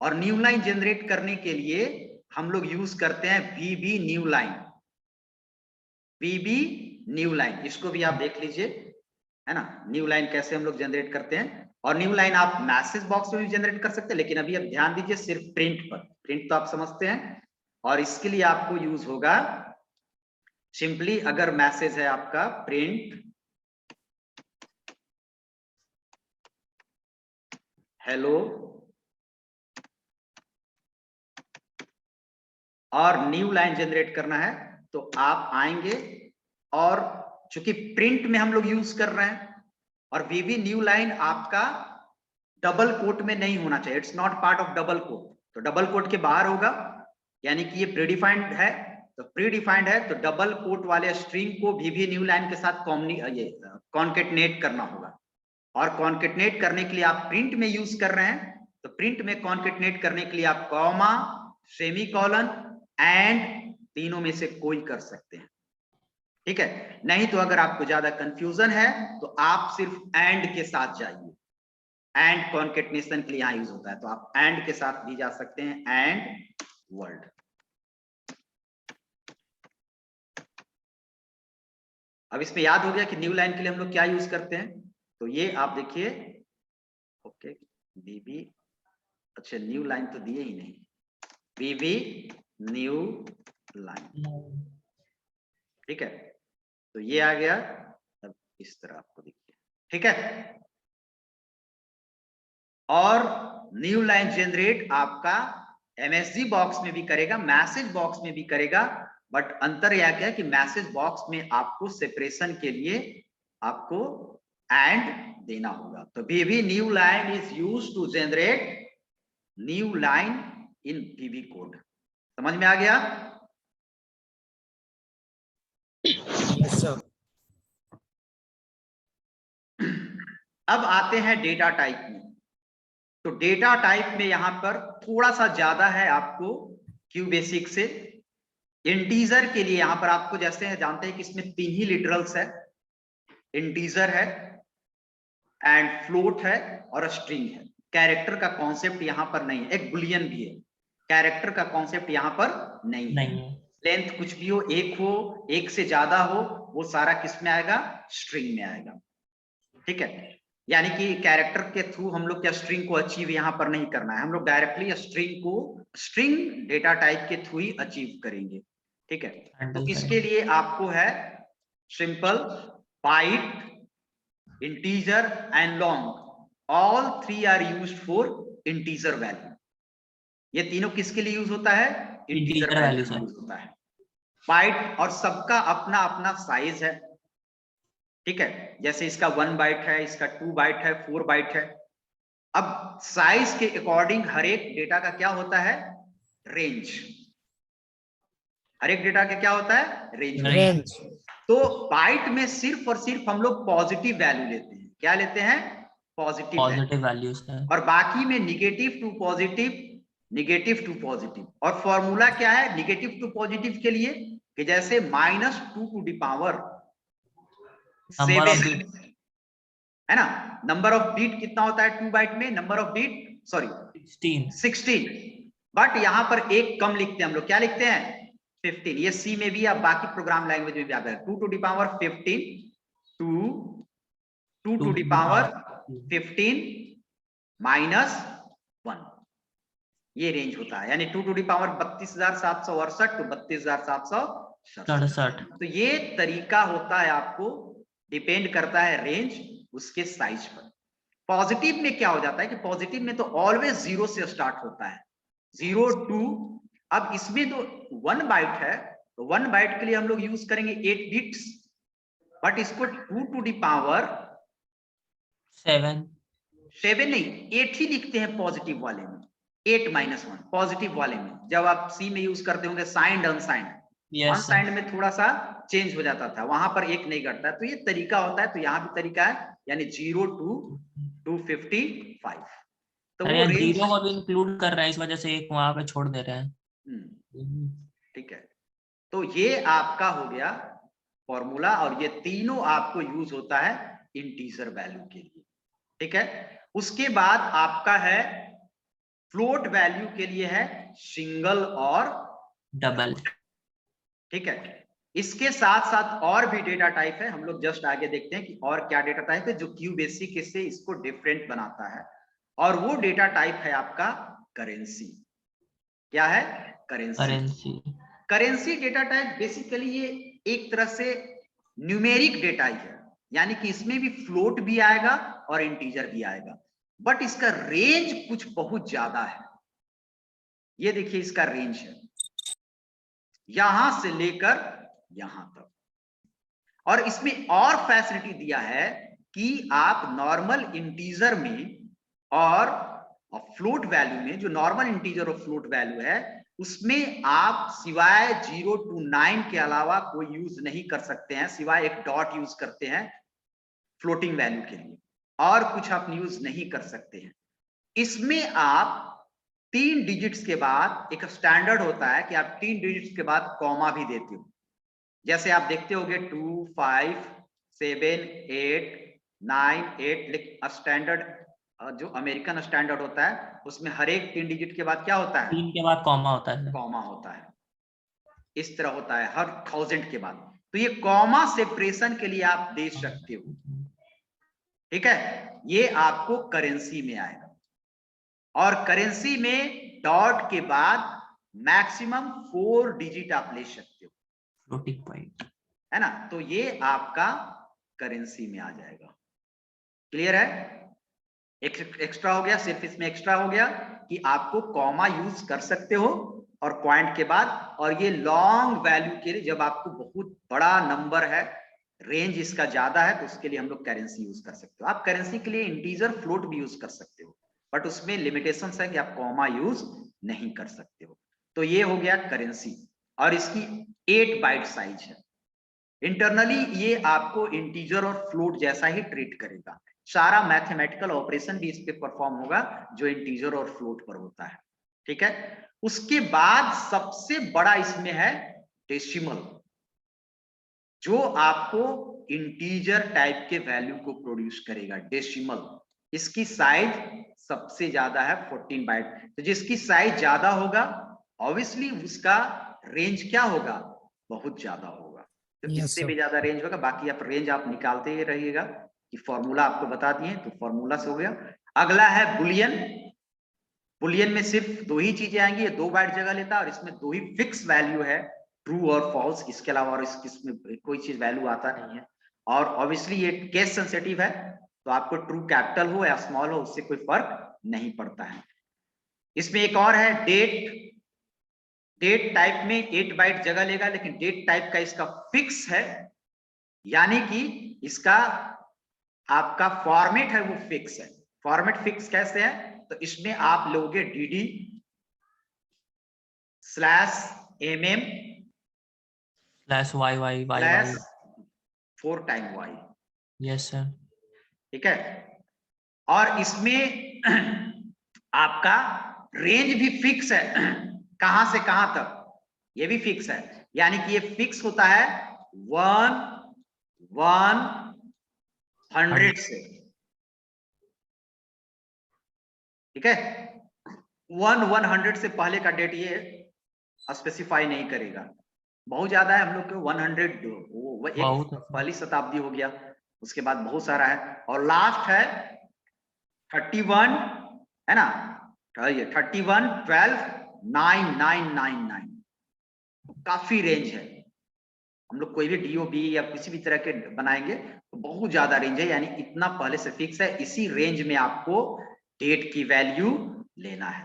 Speaker 1: और न्यू लाइन जनरेट करने के लिए हम लोग यूज करते हैं वीबी न्यू लाइन। वीबी न्यू लाइन, इसको भी आप देख लीजिए, है ना। न्यू लाइन कैसे हम लोग जनरेट करते हैं, और न्यू लाइन आप मैसेज बॉक्स में भी जनरेट कर सकते हैं, लेकिन अभी आप ध्यान दीजिए सिर्फ प्रिंट पर। प्रिंट तो आप समझते हैं, और इसके लिए आपको यूज होगा सिंपली, अगर मैसेज है आपका प्रिंट हेलो और न्यू लाइन जनरेट करना है, तो आप आएंगे, और चूंकि प्रिंट में हम लोग यूज कर रहे हैं और वीबी न्यू लाइन आपका डबल कोट में नहीं होना चाहिए, it's not part of double quote. तो डबल कोट के बाहर होगा, यानी कि ये प्रीडिफाइंड है। तो प्रीडिफाइंड है तो डबल कोट वाले स्ट्रिंग को वीबी न्यू लाइन के साथ कॉन्केटनेट करना होगा। और कॉन्केटनेट करने के लिए आप प्रिंट में यूज कर रहे हैं, तो प्रिंट में कॉन्केटनेट करने के लिए आप कॉमा, सेमीकोलन, एंड तीनों में से कोई कर सकते हैं। ठीक है, नहीं तो अगर आपको ज्यादा कंफ्यूजन है तो आप सिर्फ एंड के साथ जाइए। एंड कॉन्केटनेशन के लिए यहां यूज होता है, तो आप एंड के साथ भी जा सकते हैं, एंड वर्ल्ड। अब इसमें याद हो गया कि न्यू लाइन के लिए हम लोग क्या यूज करते हैं। तो ये आप देखिए, ओके बीबी, अच्छा न्यू लाइन तो दिए ही नहीं, बीबी न्यू लाइन, ठीक है। तो ये आ गया, अब इस तरह आपको देखिए, ठीक है। और न्यू लाइन जनरेट आपका एमएसजी बॉक्स में भी करेगा, मैसेज बॉक्स में भी करेगा, बट अंतर यह क्या है कि मैसेज बॉक्स में आपको सेपरेशन के लिए आपको एंड देना होगा। तो VB new line is used to generate new line in VB code. समझ में आ गया?
Speaker 5: Yes sir.
Speaker 1: अब आते हैं डेटा टाइप में। तो डेटा टाइप में यहां पर थोड़ा सा ज्यादा है आपको क्यू बेसिक से। इंटीजर के लिए यहां पर आपको जैसे जानते हैं कि इसमें 3 ही लिटरल्स है, इंटीजर है एंड फ्लोट है और स्ट्रिंग है। कैरेक्टर का कॉन्सेप्ट यहां पर नहीं है, एक बुलियन भी है, कैरेक्टर का कॉन्सेप्ट यहां पर नहीं है। लेंथ कुछ भी हो, एक हो, एक से ज्यादा हो, वो सारा किस में आएगा? स्ट्रिंग में आएगा, ठीक है। यानी कि कैरेक्टर के थ्रू हम लोग क्या स्ट्रिंग को अचीव यहां पर नहीं करना है, हम लोग डायरेक्टली स्ट्रिंग को स्ट्रिंग डेटा टाइप के थ्रू ही अचीव करेंगे, ठीक है। तो इसके लिए आपको है simple, byte, integer and long, all 3 are used for integer value. ये तीनों किसके लिए यूज होता है? इंटीजर वैल्यू के लिए यूज होता है। बाइट और सबका अपना अपना साइज है, ठीक है। जैसे इसका 1 बाइट है, इसका 2 बाइट है, 4 बाइट है। अब साइज के अकॉर्डिंग हर एक डेटा का क्या होता है? रेंज। हर एक डेटा का क्या होता है? रेंज। तो बाइट में सिर्फ और सिर्फ हम लोग पॉजिटिव वैल्यू लेते हैं। क्या लेते हैं? पॉजिटिव वैल्यूज है। और बाकी में negative to positive, negative to positive. और फॉर्मूला क्या है निगेटिव टू पॉजिटिव के लिए? कि जैसे -2 टू द पावर 7 है ना। नंबर ऑफ बीट कितना होता है 2 बाइट में? Number of bit, sorry 16। But यहां पर एक कम लिखते हैं हम लोग, क्या लिखते हैं? 15। ये सी में भी या बाकी प्रोग्राम लैंग्वेज में भी आता है। 2 to the power 15 2 to the power 15 -1, ये रेंज होता है। यानी 2 टू द पावर 32,768 तो 32,767। तो ये तरीका होता है, आपको डिपेंड करता है रेंज उसके साइज पर। पॉजिटिव में क्या हो जाता है कि पॉजिटिव में तो ऑलवेज 0 से स्टार्ट होता है, 0 2। अब इसमें तो 1 बाइट है, तो 1 बाइट के लिए हम लोग यूज करेंगे 8 बिट्स, बट इसको 2 टू द पावर 7 नहीं 8 ही लिखते हैं पॉजिटिव वाले में। 8 -1 पॉजिटिव वाले में। जब आप सी में यूज करते होंगे साइंड अनसाइंड, अनसाइंड में थोड़ा सा चेंज हो जाता था, वहां पर एक नहीं घटता। तो ये तरीका होता है, तो यहाँ भी तरीका है, यानी 0 to 255। तो वो रेंज
Speaker 2: 0 को भी इंक्लूड कर रहा है, इस वजह से एक वहां पे छोड़ दे रहे हैं,
Speaker 1: ठीक है। तो ये आपका हो गया फॉर्मूला, और ये तीनों आपको यूज होता है इंटीजर वैल्यू के लिए, ठीक है। उसके बाद आपका है फ्लोट वैल्यू के लिए है सिंगल और
Speaker 2: डबल,
Speaker 1: ठीक है। इसके साथ साथ और भी डेटा टाइप है, हम लोग जस्ट आगे देखते हैं कि और क्या डेटा टाइप है जो क्यू बेसिक से इसको डिफरेंट बनाता है। और वो डेटा टाइप है आपका करेंसी। क्या है? Currency. Currency data type basically ये एक तरह से न्यूमेरिक डेटा ही है, यानी कि इसमें भी फ्लोट भी आएगा और इंटीजर भी आएगा, बट इसका रेंज कुछ बहुत ज्यादा है। ये देखिए इसका रेंज है यहां से लेकर यहां तक। और इसमें और फैसिलिटी दिया है कि आप नॉर्मल इंटीजर में और फ्लोट वैल्यू में, जो नॉर्मल इंटीजर और फ्लोट वैल्यू है उसमें आप सिवाय 0 to 9 के अलावा कोई यूज नहीं कर सकते हैं, सिवाय एक डॉट यूज करते हैं फ्लोटिंग वैल्यू के लिए, और कुछ आप यूज नहीं कर सकते हैं। इसमें आप 3 डिजिट्स के बाद, एक स्टैंडर्ड होता है कि आप 3 डिजिट्स के बाद कॉमा भी देते हो। जैसे आप देखते होगे 2 5 7 8 9 8 स्टैंडर्ड जो अमेरिकन स्टैंडर्ड होता है उसमें हर एक 3 डिजिट के बाद क्या होता है?
Speaker 2: 3 के बाद कॉमा होता है सर।
Speaker 1: कॉमा होता है, इस तरह होता है हर 1000 के बाद। तो ये कॉमा सेपरेशन के लिए आप दे सकते हो, ठीक है। ये आपको करेंसी में आएगा, और करेंसी में डॉट के बाद मैक्सिमम 4 डिजिट आप ले सकते हो,
Speaker 2: फ्लोटिंग पॉइंट,
Speaker 1: है ना। तो ये आपका करेंसी में आ जाएगा। क्लियर है? एक्स्ट्रा हो गया, सिर्फ इसमें एक्स्ट्रा हो गया कि आपको कॉमा यूज कर सकते हो और पॉइंट के बाद, और ये लॉन्ग वैल्यू के लिए जब आपको बहुत बड़ा नंबर है, रेंज इसका ज्यादा है, तो उसके लिए हम लोग करेंसी यूज कर सकते हो। आप करेंसी के लिए इंटीजर फ्लोट भी यूज कर सकते हो, बट उसमें लिमिटेशंस है कि आप कॉमा यूज नहीं कर सकते हो। तो ये हो गया करेंसी, और इसकी 8 बाइट साइज है। इंटरनली ये आपको इंटीजर और फ्लोट जैसा ही ट्रीट करेगा, सारा मैथमेटिकल ऑपरेशन भी इस पे परफॉर्म होगा जो इंटीजर और फ्लोट पर होता है, ठीक है। उसके बाद सबसे बड़ा इसमें है डेसिमल, जो आपको इंटीजर टाइप के वैल्यू को प्रोड्यूस करेगा। डेसिमल, इसकी साइज सबसे ज्यादा है 14 बाइट। तो जिसकी साइज ज्यादा होगा ऑब्वियसली उसका रेंज क्या होगा? बहुत ज्यादा होगा। तो
Speaker 5: Yes,
Speaker 1: इससे
Speaker 5: sir.
Speaker 1: भी ज्यादा रेंज होगा। बाकी आप रेंज आप निकालते ही रहिएगा, कि फॉर्मूला आपको बता दिए, तो फॉर्मूला से हो गया। अगला है बुलियन। बुलियन में सिर्फ 2 ही चीजें आएंगी, ये 2 बाइट जगह लेता है, और इसमें 2 ही फिक्स वैल्यू है, ट्रू और फॉल्स। इसके अलावा और इसमें कोई चीज वैल्यू आता नहीं है। और ऑब्वियसली ये केस सेंसिटिव है, तो आपको ट्रू कैपिटल हो या स्मॉल हो उससे कोई फर्क नहीं पड़ता है। इसमें एक और है डेट। डेट टाइप में 8 बाइट जगह लेगा, लेकिन डेट टाइप का इसका फिक्स है, यानी कि इसका आपका फॉर्मेट है वो फिक्स है। फॉर्मेट फिक्स कैसे है? तो इसमें आप लोगे dd /mm
Speaker 2: /y
Speaker 1: /4 time y,
Speaker 2: yes sir.
Speaker 1: ठीक है। और इसमें आपका रेंज भी फिक्स है, कहां से कहां तक, ये भी फिक्स है। यानी कि ये फिक्स होता है 100 से, ठीक है। 100 से पहले का डेट ये स्पेसिफाई नहीं करेगा। बहुत ज्यादा है हम लोग के 100, वो एक
Speaker 2: बहुत है।
Speaker 1: पहली शताब्दी हो गया, उसके बाद बहुत सारा है, और लास्ट है 31, है ना। 31 12 9999, काफी रेंज है। हम लोग कोई भी डीओबी या किसी भी तरह के बनाएंगे तो बहुत ज्यादा रेंज है, यानी इतना पहले से फिक्स है। इसी रेंज में आपको डेट की वैल्यू लेना है,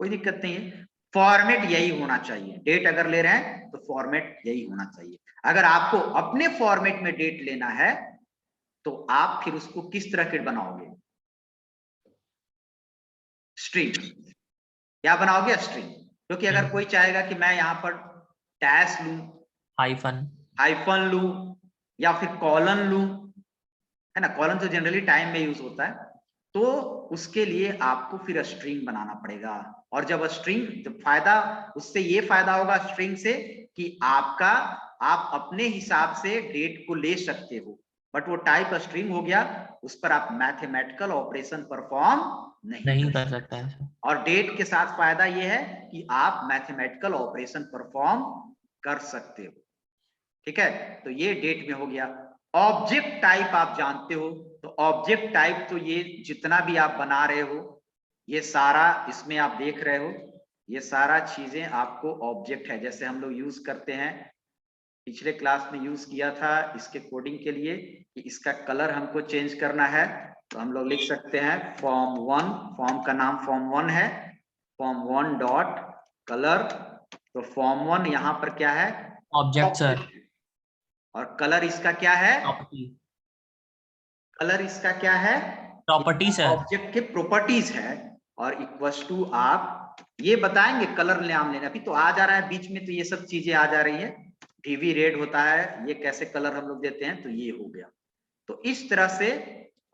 Speaker 1: कोई दिक्कत नहीं है। फॉर्मेट यही होना चाहिए, डेट अगर ले रहे हैं तो फॉर्मेट यही होना चाहिए। अगर आपको अपने फॉर्मेट में डेट लेना है तो आप फिर उसको किस तरह के बनाओगे? स्ट्रिंग। क्या बनाओगे? स्ट्रिंग। क्योंकि अगर कोई चाहेगा कि मैं यहां पर डैश लूं, हाइफन लूं, या फिर कॉलन लूं, है ना। कॉलन तो जनरली टाइम में यूज होता है, तो उसके लिए आपको फिर स्ट्रिंग बनाना पड़ेगा। और जब स्ट्रिंग, तो फायदा उससे ये फायदा होगा स्ट्रिंग से कि आपका, आप अपने हिसाब से डेट को ले सकते हो, बट वो टाइप स्ट्रिंग हो गया, उस पर आप मैथमेटिकल ऑपरेशन परफॉर्म नहीं
Speaker 2: कर सकता है।
Speaker 1: और डेट के साथ फायदा ये है कि आप मैथमेटिकल ऑपरेशन परफॉर्म कर सकते हो, ठीक है। तो ये डेट में हो गया। ऑब्जेक्ट टाइप आप जानते हो, तो ऑब्जेक्ट टाइप तो ये जितना भी आप बना रहे हो, ये सारा इसमें आप देख रहे हो, ये सारा चीजें आपको ऑब्जेक्ट है। जैसे हम लोग यूज करते हैं, पिछले क्लास में यूज किया था इसके कोडिंग के लिए, कि इसका कलर हमको चेंज करना है, तो हम लोग लिख सकते हैं form1, फॉर्म का नाम form1 है, form1 डॉट कलर। तो form1 यहाँ पर क्या है?
Speaker 2: Object sir.
Speaker 1: और कलर इसका क्या है?
Speaker 2: प्रॉपर्टी।
Speaker 1: कलर इसका क्या है?
Speaker 2: Property sir.
Speaker 1: ऑब्जेक्ट के प्रॉपर्टीज है। और इक्वल्स टू आप ये बताएंगे कलर नाम लेना, अभी तो आ जा रहा है बीच में, तो ये सब चीजें आ जा रही है। वीवी रेड होता है, ये कैसे कलर हम लोग देते हैं, तो ये हो गया। तो इस तरह से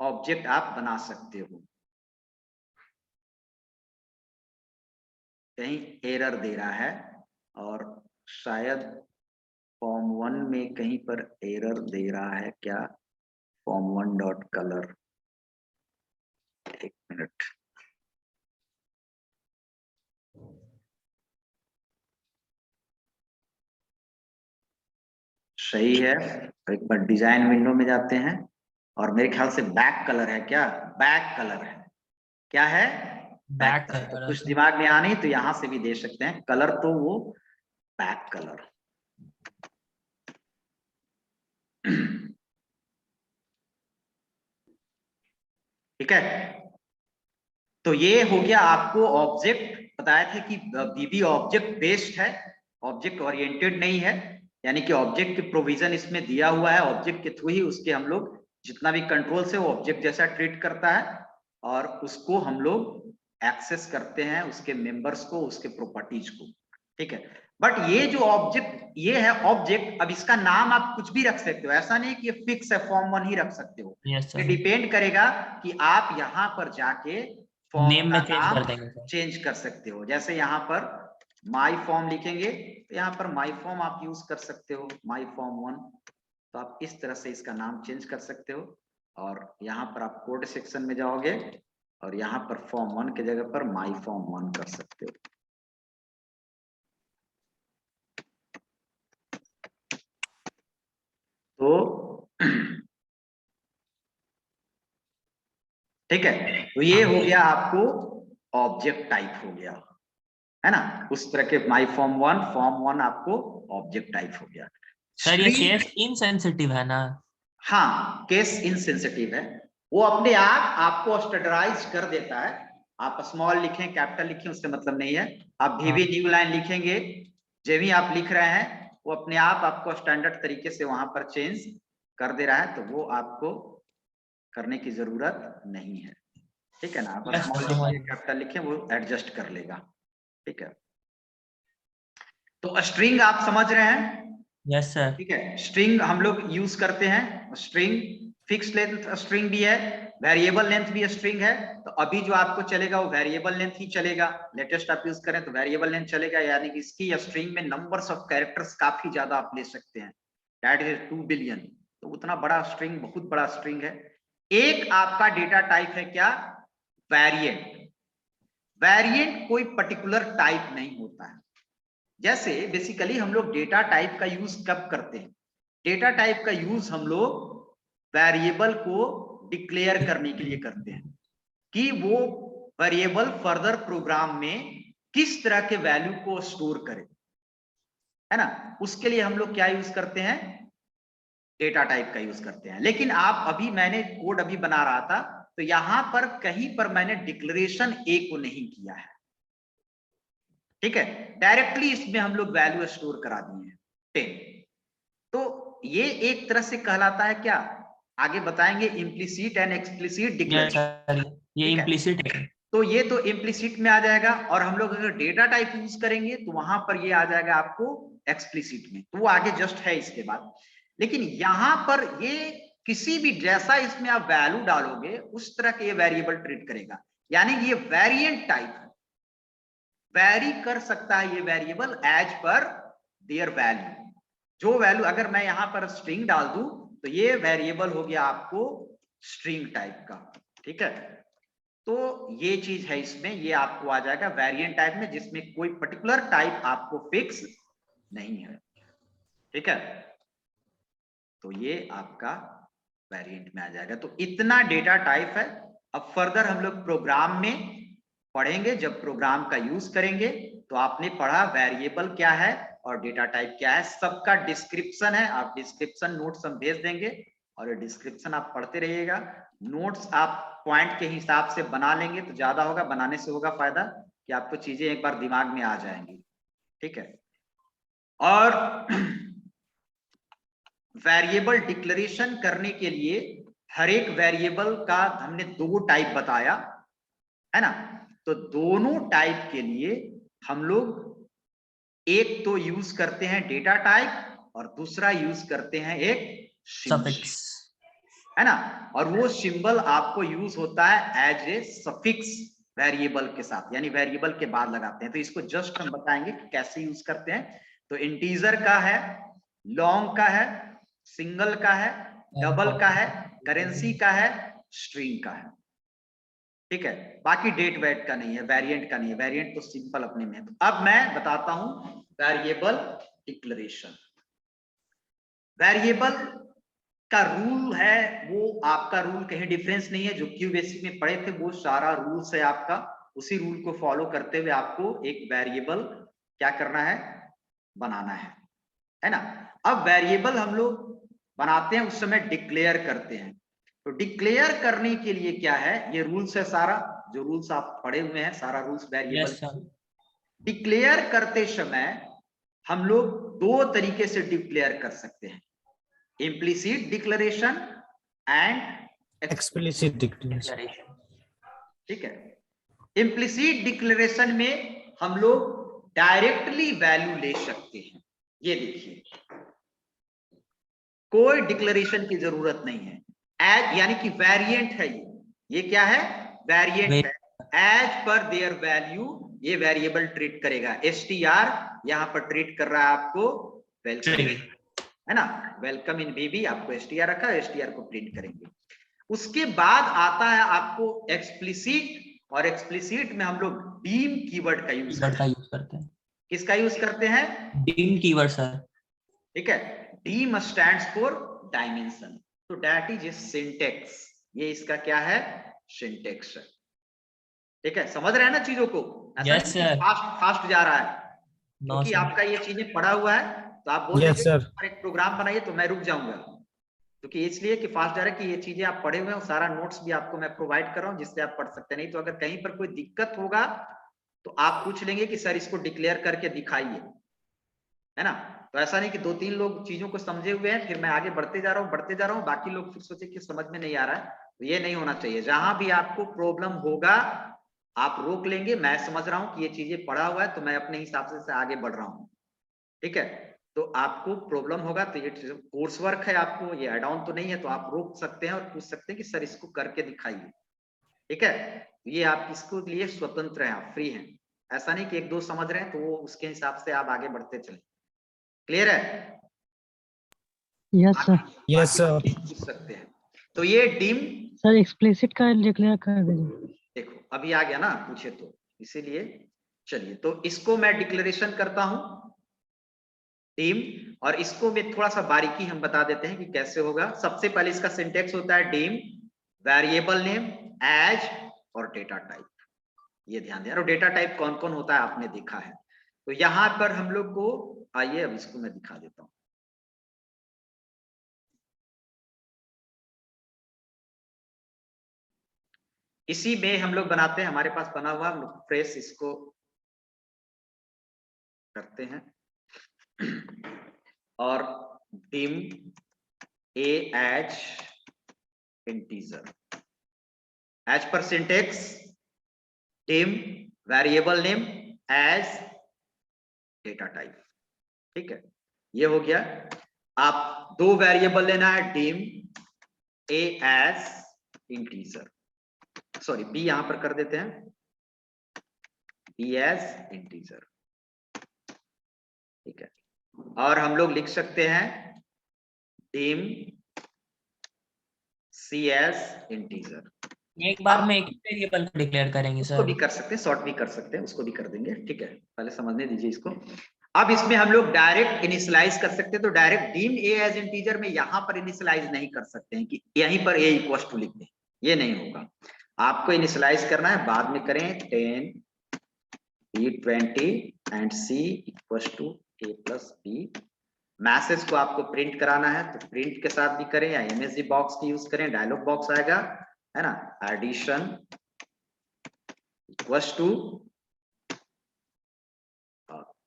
Speaker 1: ऑब्जेक्ट आप बना सकते हो। कहीं एरर दे रहा है, और शायद form1 में कहीं पर एरर दे रहा है क्या? form1 डॉट कलर, एक मिनट। मिनट। सही है। एक बार डिजाइन विंडो में जाते हैं और मेरे ख्याल से बैक कलर है क्या? बैक कलर है। क्या है? Back
Speaker 2: back
Speaker 1: colour. तो
Speaker 2: कलर
Speaker 1: कुछ दिमाग में आ नहीं तो यहां से भी दे सकते हैं कलर, तो वो बैक कलर। ठीक है, तो ये हो गया आपको ऑब्जेक्ट। बताया था कि बीबी ऑब्जेक्ट बेस्ड है, ऑब्जेक्ट ओरिएंटेड नहीं है, यानी कि ऑब्जेक्ट की प्रोविजन इसमें दिया हुआ है, ऑब्जेक्ट के थ्रू ही उसके हम लोग जितना भी कंट्रोल से वो ऑब्जेक्ट जैसा ट्रीट करता है और उसको हम लोग एक्सेस करते हैं, उसके मेंबर्स को, उसके प्रॉपर्टीज को। ठीक है, बट ये जो ऑब्जेक्ट, ये है ऑब्जेक्ट। अब इसका नाम आप कुछ भी रख सकते हो, ऐसा नहीं कि ये फिक्स है, फॉर्म 1 ही रख सकते हो।
Speaker 2: यस
Speaker 1: ये
Speaker 2: सर,
Speaker 1: डिपेंड करेगा कि आप यहाँ पर जाके फॉर्म
Speaker 2: नेम
Speaker 1: का
Speaker 2: में चेंज
Speaker 1: नाम
Speaker 2: कर देंगे सर।
Speaker 1: चेंज कर सकते हो। जैसे यहाँ पर माई फॉर्म लिखेंगे तो यहाँ पर माई फॉर्म आप यूज कर सकते हो, माई फॉर्म 1। तो आप इस तरह से इसका नाम चेंज कर सकते हो। और यहाँ पर आप कोड सेक्शन में जाओगे और यहाँ पर फॉर्म 1 की जगह पर माई फॉर्म 1 कर सकते हो। तो ठीक है, तो ये हो गया आपको ऑब्जेक्ट टाइप हो गया, है ना। उस तरह के माई फॉर्म 1, फॉर्म 1 आपको ऑब्जेक्ट टाइप हो गया।
Speaker 2: सर ये
Speaker 1: स्ट्रिंग,
Speaker 2: केस इनसेंसिटिव है ना?
Speaker 1: हाँ केस इनसेंसिटिव है, वो अपने आप आपको स्टैंडर्डाइज कर देता है। आप स्मॉल लिखें कैपिटल लिखें उससे मतलब नहीं है। आप वीवी न्यू लाइन लिखेंगे, जो भी आप लिख रहे हैं वो अपने आप आपको स्टैंडर्ड तरीके से वहां पर चेंज कर दे रहा है, तो वो आपको करने की जरूरत नहीं है। ठीक है ना, आप
Speaker 2: यस
Speaker 1: स्मॉल
Speaker 2: समझ।
Speaker 1: लिखिए कैपिटल लिखें, वो एडजस्ट कर लेगा। ठीक है, तो स्ट्रिंग आप समझ रहे हैं।
Speaker 2: Yes sir.
Speaker 1: ठीक है, स्ट्रिंग हम लोग यूज करते हैं। स्ट्रिंग फिक्स लेंथ स्ट्रिंग भी है, वेरिएबल लेंथ भी स्ट्रिंग है। तो अभी जो आपको चलेगा वो वेरिएबल लेंथ ही चलेगा। लेटेस्ट आप यूज करें तो वेरिएबल लेंथ चलेगा, यानी कि इसकी स्ट्रिंग में नंबर्स ऑफ कैरेक्टर्स काफी ज्यादा आप ले सकते हैं, दैट इज 2 बिलियन। तो उतना बड़ा स्ट्रिंग, बहुत बड़ा स्ट्रिंग है। एक आपका डेटा टाइप है क्या? वेरिएंट। वेरिएंट कोई पर्टिकुलर टाइप नहीं होता है। जैसे बेसिकली हम लोग डेटा टाइप का यूज कब करते हैं? डेटा टाइप का यूज हम लोग वेरिएबल को डिक्लेयर करने के लिए करते हैं कि वो वेरिएबल फर्दर प्रोग्राम में किस तरह के वैल्यू को स्टोर करे, है ना। उसके लिए हम लोग क्या यूज करते हैं? डेटा टाइप का यूज करते हैं। लेकिन आप अभी, मैंने कोड अभी बना रहा था तो यहां पर कहीं पर मैंने डिक्लेरेशन ए को नहीं किया है। ठीक है, डायरेक्टली इसमें हम लोग वैल्यू स्टोर करा दिए हैं 10। तो ये एक तरह से कहलाता है क्या, आगे बताएंगे, implicit and explicit
Speaker 2: yes
Speaker 1: declaration.
Speaker 2: Sir, ये
Speaker 1: ठीक है,
Speaker 2: इम्प्लिसिट है।
Speaker 1: तो ये तो इम्प्लिसिट में आ जाएगा, और हम लोग अगर डेटा टाइप यूज करेंगे तो वहां पर ये आ जाएगा आपको एक्सप्लिसिट में। तो वो आगे जस्ट है इसके बाद। लेकिन यहां पर ये किसी भी, जैसा इसमें आप वैल्यू डालोगे उस तरह के ये वेरिएबल ट्रीट करेगा, यानी ये वेरिएंट टाइप है। वैरी कर सकता है ये variable as per their value. जो वैल्यू, अगर मैं यहां पर स्ट्रिंग डाल दूं तो ये वेरिएबल हो गया आपको स्ट्रिंग टाइप का। ठीक है, तो ये चीज है इसमें, ये आपको आ जाएगा वेरिएंट टाइप में, जिसमें कोई पर्टिकुलर टाइप आपको फिक्स नहीं है। ठीक है, तो ये आपका वेरिएंट में आ जाएगा। तो इतना डेटा टाइप है। अब फर्दर हम लोग प्रोग्राम में पढ़ेंगे, जब प्रोग्राम का यूज करेंगे तो आपने पढ़ा वेरिएबल क्या है और डेटा टाइप क्या है, सबका डिस्क्रिप्शन है। आप डिस्क्रिप्शन नोट्स हम भेज देंगे और ये डिस्क्रिप्शन आप पढ़ते रहिएगा। नोट्स आप पॉइंट के हिसाब से बना लेंगे तो ज्यादा होगा, बनाने से होगा फायदा कि आपको चीजें एक बार दिमाग में आ जाएंगी। ठीक है, और वेरिएबल डिक्लेरेशन करने के लिए हर एक वेरिएबल का हमने 2 टाइप बताया, है ना। तो दोनों टाइप के लिए हम लोग एक तो यूज करते हैं डेटा टाइप और दूसरा यूज करते हैं एक सिंबल,
Speaker 2: सफिक्स,
Speaker 1: है ना। और वो सिंबल आपको यूज होता है एज ए सफिक्स वेरिएबल के साथ, यानी वेरिएबल के बाद लगाते हैं। तो इसको जस्ट हम बताएंगे कि कैसे यूज करते हैं। तो इंटीजर का है, लॉन्ग का है, सिंगल का है, डबल का है, करेंसी का है, स्ट्रिंग का है। ठीक है, बाकी डेट वेट का नहीं है, वेरिएंट का नहीं है, वेरिएंट तो सिंपल अपने में है। तो अब मैं बताता हूं वेरिएबल डिक्लेरेशन। वेरिएबल का रूल है, वो आपका रूल कहीं डिफरेंस नहीं है, जो क्यू बेसिक में पढ़े थे वो सारा रूल्स है आपका, उसी रूल को फॉलो करते हुए आपको एक वेरिएबल क्या करना है, बनाना है ना। अब वेरिएबल हम लोग बनाते हैं उस समय डिक्लेयर करते हैं। तो डिक्लेयर करने के लिए क्या है, ये रूल्स है सारा, जो रूल्स आप पढ़े हुए हैं सारा rules variable.
Speaker 2: Yes sir.
Speaker 1: Declare करते समय हम लोग दो तरीके से डिक्लेयर कर सकते हैं, implicit declaration and
Speaker 5: Explicit declaration.
Speaker 1: ठीक है। इम्प्लिसिट डिक्लेरेशन में हम लोग डायरेक्टली वैल्यू ले सकते हैं। ये देखिए, कोई डिक्लेरेशन की जरूरत नहीं है, एज यानी कि वेरिएंट है ये क्या है, वेरिएंट है। एज पर देयर वैल्यू ये वेरिएबल ट्रीट करेगा। str यहां पर ट्रीट कर रहा है आपको वेलकम, है ना, वेलकम इन बीबी, आपको str रखा है, str को प्रिंट करेंगे। उसके बाद आता है आपको एक्सप्लिसिट, और एक्सप्लिसिट में हम लोग डीम कीवर्ड का यूज करते हैं। किसका यूज करते हैं,
Speaker 2: डीम कीवर्ड सर।
Speaker 1: ठीक है, डीम स्टैंड्स फॉर डायमेंशन, तो दैट इज सिंटेक्स, ये इसका क्या है, सिंटेक्स है। ठीक है, समझ रहे हैं ना चीजों को,
Speaker 2: Yes, sir.
Speaker 1: फास्ट जा रहा है,
Speaker 2: नो
Speaker 1: क्योंकि
Speaker 2: सर।
Speaker 1: आपका ये चीजें पढ़ा हुआ है, तो आप बोल
Speaker 5: Yes,
Speaker 1: दीजिए
Speaker 5: sir.
Speaker 1: और एक प्रोग्राम बनाइए तो मैं रुक जाऊंगा, क्योंकि इसलिए कि फास्ट जा रहा है कि ये चीजें आप पढ़े हुए हैं, सारा नोट्स भी आपको मैं प्रोवाइड कर रहा हूँ जिससे आप पढ़ सकते हैं। नहीं तो अगर कहीं पर कोई दिक्कत होगा तो आप पूछ लेंगे कि सर इसको डिक्लेयर करके दिखाइए, है ना। तो ऐसा नहीं कि दो तीन लोग चीजों को समझे हुए हैं, फिर मैं आगे बढ़ते जा रहा हूँ, बाकी लोग फिर सोचे कि समझ में नहीं आ रहा है, तो ये नहीं होना चाहिए। जहां भी आपको प्रॉब्लम होगा आप रोक लेंगे, मैं समझ रहा हूँ कि ये चीजें पढ़ा हुआ है तो मैं अपने हिसाब से आगे बढ़ रहा हूँ, ठीक है। तो आपको प्रॉब्लम होगा तो ये कोर्स वर्क है, आपको ये एड ऑन तो नहीं है, तो आप रोक सकते हैं और पूछ सकते हैं कि सर इसको करके दिखाइए, ठीक है। ये आप इसको लिए स्वतंत्र हैं, आप फ्री हैं, ऐसा नहीं कि एक दो समझ रहे हैं तो वो उसके हिसाब से आप आगे बढ़ते चले। क्लियर है?
Speaker 3: Yes sir.
Speaker 5: Yes, sir.
Speaker 1: पूछ सकते हैं। तो ये डीम,
Speaker 3: सर एक्सप्लिसिट का डिक्लेयर कर दीजिए।
Speaker 1: देखो अभी आ गया ना, पूछे तो इसीलिए। चलिए तो इसको मैं डिक्लेरेशन करता हूं डीम, और इसको में थोड़ा सा बारीकी हम बता देते हैं कि कैसे होगा। सबसे पहले इसका सिंटेक्स होता है डीम, वेरिएबल नेम, एज और डेटा टाइप, ये ध्यान दें। और डेटा टाइप कौन कौन होता है आपने देखा है, तो यहां पर हम लोग को, आइए अब इसको मैं दिखा देता हूं। इसी में हम लोग बनाते हैं, हमारे पास बना हुआ, हम लोग फ्रेश इसको करते हैं और dim as integer, as per syntax dim variable name as data type, ठीक है। ये हो गया। आप दो वेरिएबल लेना है, dim a as integer, sorry B यहां पर कर देते हैं, बी एज इंटीजर, ठीक है। और हम लोग लिख सकते हैं डिम सी एज इंटीजर।
Speaker 2: एक बार में एक ही वेरिएबल को डिक्लेयर करेंगे
Speaker 1: उसको
Speaker 2: सर।
Speaker 1: भी कर सकते हैं, शॉर्ट भी कर सकते हैं, उसको भी कर देंगे, ठीक है। पहले समझने दीजिए इसको। अब इसमें हम लोग डायरेक्ट इनिशियलाइज कर सकते हैं, तो direct dim a as integer में यहां पर इनिशियलाइज नहीं कर सकते हैं कि यहीं पर ए इक्वल टू लिख दें, ये नहीं होगा। आपको इनिशियलाइज करना है, बाद में करें 10 b 20 and c equal to a plus b। Message को आपको प्रिंट कराना है तो प्रिंट के साथ भी करें या एमएसजी बॉक्स की यूज करें, डायलॉग बॉक्स आएगा, है ना, एडिशन इक्वल टू,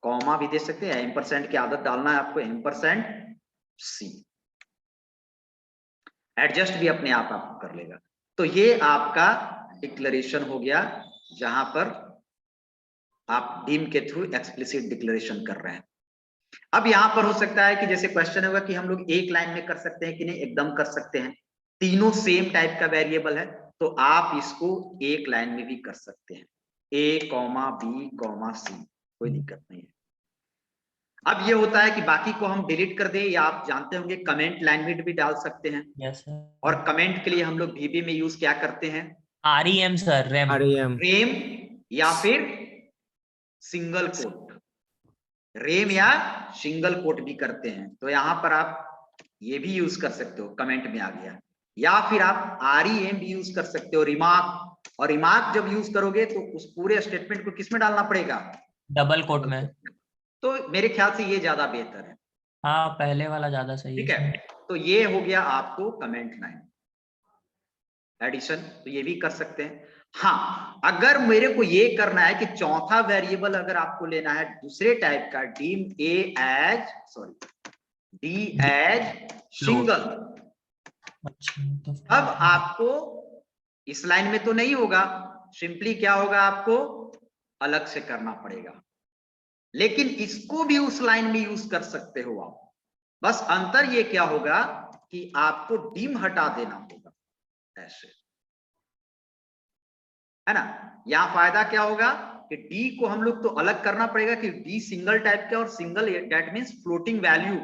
Speaker 1: कॉमा भी दे सकते हैं, एम्परसेंड की आदत डालना है आपको, एम्परसेंड सी, एडजस्ट भी अपने आप आपको कर लेगा। तो ये आपका डिक्लेरेशन हो गया, जहां पर आप डिम के थ्रू एक्सप्लिसिट डिक्लेरेशन कर रहे हैं। अब यहां पर हो सकता है कि जैसे क्वेश्चन होगा कि हम लोग एक लाइन में कर सकते हैं कि नहीं, एकदम कर सकते हैं, तीनों सेम टाइप का वेरिएबल है तो आप इसको एक लाइन में भी कर सकते हैं, a comma b comma c, कोई दिक्कत नहीं है। अब ये होता है कि बाकी को हम डिलीट कर दें, या आप जानते होंगे कमेंट लाइन में भी डाल सकते हैं।
Speaker 2: Yes sir.
Speaker 1: और कमेंट के लिए हम लोग VB में यूज क्या करते हैं,
Speaker 2: REM sir, rem.
Speaker 5: REM.
Speaker 1: Rem या फिर सिंगल कोट, रेम या सिंगल कोट भी करते हैं, तो यहां पर आप ये भी यूज कर सकते हो, कमेंट में आ गया। या फिर आप REM भी यूज कर सकते हो, रिमार्क। और रिमार्क जब यूज करोगे तो उस पूरे स्टेटमेंट को किसमें डालना पड़ेगा?
Speaker 2: डबल कोट में।
Speaker 1: तो मेरे ख्याल से ये ज्यादा बेहतर है।
Speaker 2: हाँ, पहले वाला ज्यादा सही
Speaker 1: ठीक
Speaker 2: है
Speaker 1: है,
Speaker 2: सर।
Speaker 1: तो ये हो गया आपको कमेंट लाइन एडिशन, तो ये भी कर सकते हैं। हाँ, अगर मेरे को ये करना है कि चौथा वेरिएबल अगर आपको लेना है दूसरे टाइप का, डी एज सिंगल,
Speaker 2: अच्छा, तो
Speaker 1: अब आपको इस लाइन में तो नहीं होगा, सिंपली क्या होगा, आपको अलग से करना पड़ेगा। लेकिन इसको भी उस लाइन में यूज कर सकते हो आप, बस अंतर ये क्या होगा कि आपको डिम हटा देना होगा, ऐसे, है ना। यहां फायदा क्या होगा कि डी को हम लोग तो अलग करना पड़ेगा कि डी सिंगल टाइप के, और single that means floating value,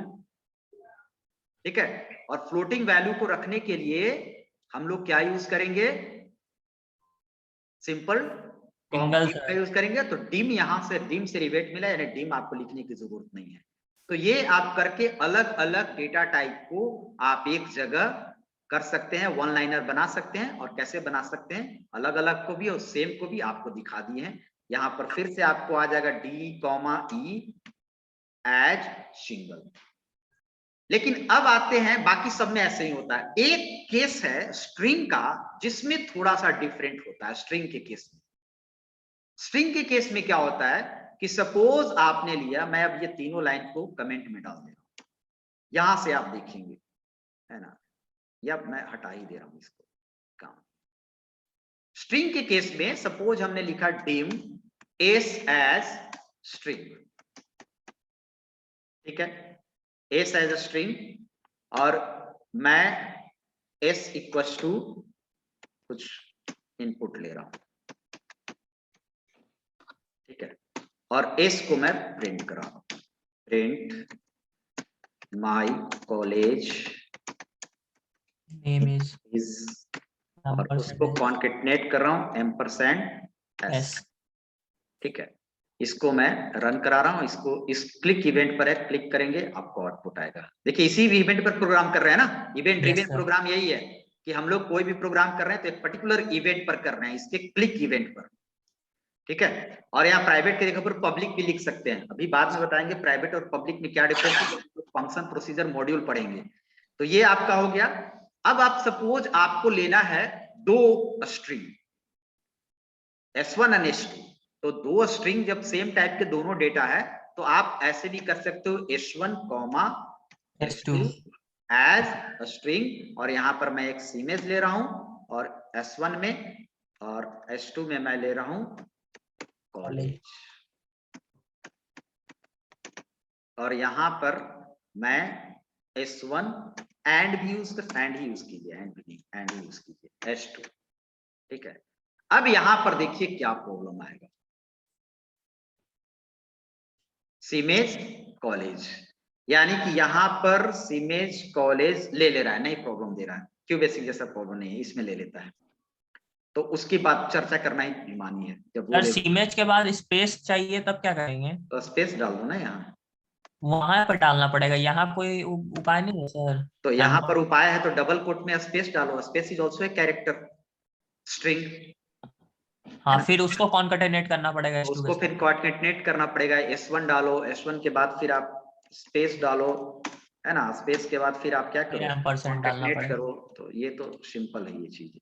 Speaker 1: ठीक है। और फ्लोटिंग वैल्यू को रखने के लिए हम लोग क्या यूज करेंगे, सिंपल
Speaker 2: सिंगल
Speaker 1: डिम का यूज करेंगे। तो डिम यहां से डिम से रिवेट मिला, यानी डिम आपको लिखने की जरूरत नहीं है। तो ये आप करके अलग अलग डेटा टाइप को आप एक जगह कर सकते हैं, वन लाइनर बना सकते हैं। और कैसे बना सकते हैं, अलग अलग को भी और सेम को भी आपको दिखा दिए हैं। यहाँ पर फिर से आपको आ जाएगा D, E एज सिंगल। लेकिन अब आते हैं, बाकी सब में ऐसे ही होता है। एक केस है स्ट्रिंग का जिसमें थोड़ा सा डिफरेंट होता है। स्ट्रिंग के केस में, स्ट्रिंग के केस में क्या होता है कि सपोज आपने लिया, मैं अब ये तीनों लाइन को कमेंट में डाल दे रहा हूं, यहां से आप देखेंगे, है ना, या मैं हटा ही दे रहा हूं इसको काम। स्ट्रिंग के केस में सपोज हमने लिखा डिम एस एज स्ट्रिंग, ठीक है, एस एज स्ट्रिंग, और मैं एस इक्वल टू कुछ इनपुट ले रहा हूं, ठीक है, और एस को मैं प्रिंट कर रहा हूं, print my college
Speaker 2: name is
Speaker 1: और उसको कॉन्केटनेट कर रहा हूं एम्परसेंड एस, ठीक है। इसको मैं रन करा रहा हूं, इसको इस क्लिक इवेंट पर है, क्लिक करेंगे आपको आउटपुट आएगा। देखिए इसी इवेंट पर प्रोग्राम कर रहे हैं ना, इवेंट ड्रिवन प्रोग्राम यही है कि हम लोग कोई भी प्रोग्राम कर रहे हैं तो एक पर्टिकुलर इवेंट पर कर रहे हैं, इसके क्लिक इवेंट पर, ठीक है। और यहाँ प्राइवेट के जगह पर पब्लिक भी लिख सकते हैं, अभी बाद में बताएंगे प्राइवेट और पब्लिक में क्या डिफरेंस है, फंक्शन प्रोसीजर मॉड्यूल पढ़ेंगे। तो ये आपका हो गया। अब आप सपोज आपको लेना है दो स्ट्रिंग S1 और S2, तो दो स्ट्रिंग जब सेम टाइप के दोनों डेटा है तो आप ऐसे भी कर सकते हो S1, S2 एज स्ट्रिंग, और यहां पर मैं एक इमेज ले रहा हूं और S1 में और S2 में मैं ले रहा हूं कॉलेज, और यहां पर मैं S1 एंड भी यूज कर, एंड ही यूज कीजिए, एंड ही यूज कीजिए S2, ठीक है। अब यहां पर देखिए क्या प्रॉब्लम आएगा, सिमेज कॉलेज, यानी कि यहां पर सिमेज कॉलेज ले रहा है, नहीं प्रॉब्लम दे रहा है, क्यों बेसिक जैसा प्रॉब्लम नहीं है, इसमें ले लेता है। तो उसकी बात चर्चा करना ही बेईमानी है। जब वो
Speaker 2: सिमेज के बाद स्पेस चाहिए तब क्या करेंगे?
Speaker 1: तो स्पेस डाल दो ना, यहाँ
Speaker 2: वहां पर डालना पड़ेगा, यहाँ कोई उपाय नहीं है सर?
Speaker 1: तो यहाँ पर उपाय है, तो डबल कोट में स्पेस डालो, space is also a character string.
Speaker 2: हाँ, फिर उसको कॉन्कैटिनेट करना पड़ेगा,
Speaker 1: उसको फिर कॉन्कैटिनेट करना पड़ेगा, S1 डालो, S1 के बाद फिर आप स्पेस डालो, है ना, स्पेस के बाद फिर आप क्या करो, कॉन्कैटिनेट करो। तो ये तो सिंपल है ये चीज।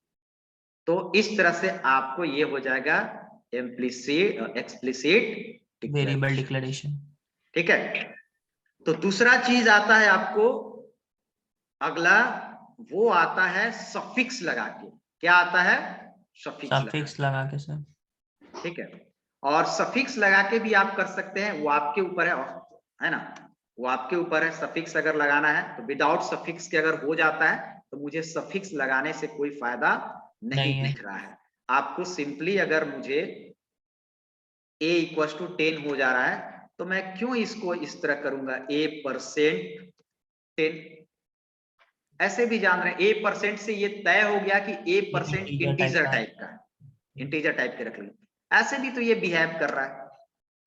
Speaker 1: तो इस तरह से आपको ये हो जाएगा एक्सप्लिसिट
Speaker 2: वेरिएबल डिक्लेरेशन,
Speaker 1: ठीक है। तो दूसरा चीज आता है आपको, अगला वो आता है सफिक्स लगा के। क्या आता है?
Speaker 2: सफिक्स लगा के सर,
Speaker 1: ठीक है। और सफिक्स लगा के भी आप कर सकते हैं, वो आपके ऊपर है ना, वो आपके ऊपर है। सफिक्स अगर लगाना है तो विदाउट सफिक्स के अगर हो जाता है तो मुझे सफिक्स लगाने से कोई फायदा नहीं दिख रहा है। आपको सिंपली अगर मुझे a इक्वल टू 10 हो जा रहा है तो मैं क्यों इसको इस तरह करूंगा, a% 10, ऐसे भी जान रहे हैं A% से ये तय हो गया कि A%
Speaker 2: Integer
Speaker 1: integer
Speaker 2: type
Speaker 1: type का है, इंटीजर टाइप के रख लेंगे। ऐसे भी तो ये बिहेव कर रहा है,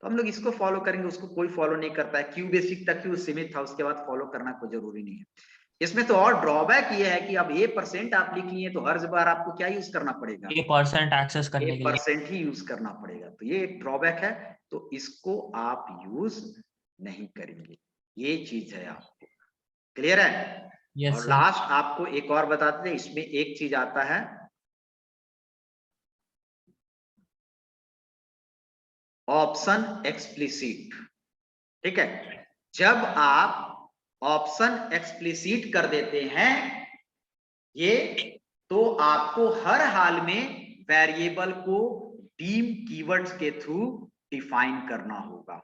Speaker 1: तो हम लोग इसको फॉलो करेंगे, उसको कोई फॉलो नहीं करता है। क्यू बेसिक तक क्यों सीमित था, उसके बाद फॉलो करना कोई जरूरी नहीं है। इसमें तो और ड्रॉबैक ये है कि अब A% आप लिख लिए तो हर बार आपको क्या यूज करना पड़ेगा,
Speaker 2: A% एक्सेस करने के लिए।
Speaker 1: A% ही यूज करना पड़ेगा, तो ये एक ड्रॉबैक है, तो इसको आप यूज नहीं करेंगे, ये चीज है। आपको क्लियर है?
Speaker 2: यस
Speaker 1: और
Speaker 2: सर।
Speaker 1: लास्ट आपको एक और बताते हैं, इसमें एक चीज आता है ऑप्शन एक्सप्लिसिट। ठीक है, जब आप ऑप्शन एक्सप्लिसिट कर देते हैं ये, तो आपको हर हाल में वेरिएबल को डीम कीवर्ड्स के थ्रू डिफाइन करना होगा।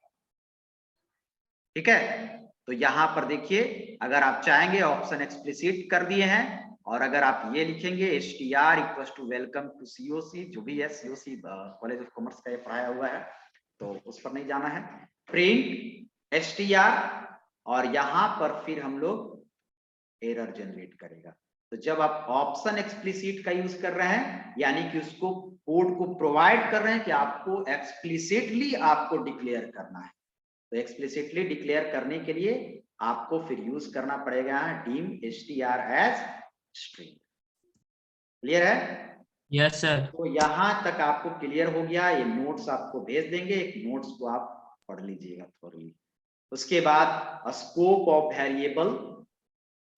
Speaker 1: ठीक है, तो यहां पर देखिए, अगर आप चाहेंगे ऑप्शन एक्सप्लिसिट कर दिए हैं, और अगर आप ये लिखेंगे str equals to welcome to COC, जो भी है COC कॉलेज ऑफ कॉमर्स का ये पढ़ाया हुआ है, तो उस पर नहीं जाना है। प्रिंट str, और यहां पर फिर हम लोग एरर जनरेट करेगा। तो जब आप ऑप्शन एक्सप्लिसिट का यूज कर रहे हैं, यानी कि उसको कोड को प्रोवाइड कर रहे हैं कि आपको एक्सप्लिसिटली आपको डिक्लेयर करना है, तो एक्सप्लिसिटली डिक्लेयर करने के लिए आपको फिर यूज करना पड़ेगा dim str as string. Clear है?
Speaker 2: Yes sir.
Speaker 1: तो यहां तक आपको क्लियर हो गया। ये नोट्स आपको भेज देंगे, एक नोट्स को आप पढ़ लीजिएगा थोड़ी। उसके बाद scope of variable.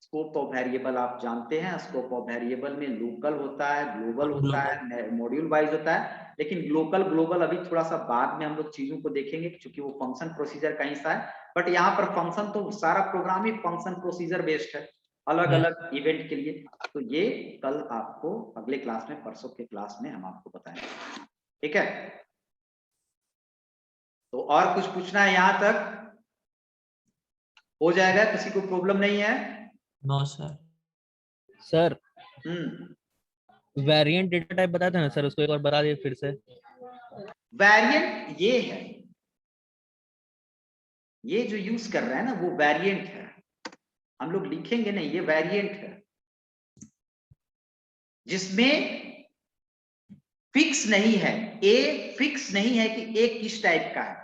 Speaker 1: Scope of variable आप जानते हैं, स्कोप ऑफ वेरिएबल में लोकल होता है, ग्लोबल होता है, मॉड्यूल वाइज होता है, लेकिन लोकल ग्लोबल अभी थोड़ा सा बाद में हम लोग चीजों को देखेंगे, क्योंकि वो फंक्शन प्रोसीजर का हिस्सा है। बट यहाँ पर फंक्शन तो सारा प्रोग्राम ही फंक्शन प्रोसीजर बेस्ड है, अलग अलग इवेंट के लिए। तो ये कल आपको अगले क्लास में, परसों के क्लास में हम आपको बताएंगे। ठीक है, तो और कुछ पूछना है यहाँ तक? हो जाएगा, किसी को प्रॉब्लम नहीं है?
Speaker 2: No sir.
Speaker 4: Sir
Speaker 1: hmm,
Speaker 4: variant data type बताया था ना सर, उसको एक बार बता दिए फिर से।
Speaker 1: वेरिएंट ये है, ये जो यूज कर रहे हैं ना वो वेरिएंट है। हम लोग लिखेंगे नहीं, ये वेरिएंट है, जिसमें फिक्स नहीं है, ए फिक्स नहीं है कि ए किस टाइप का है।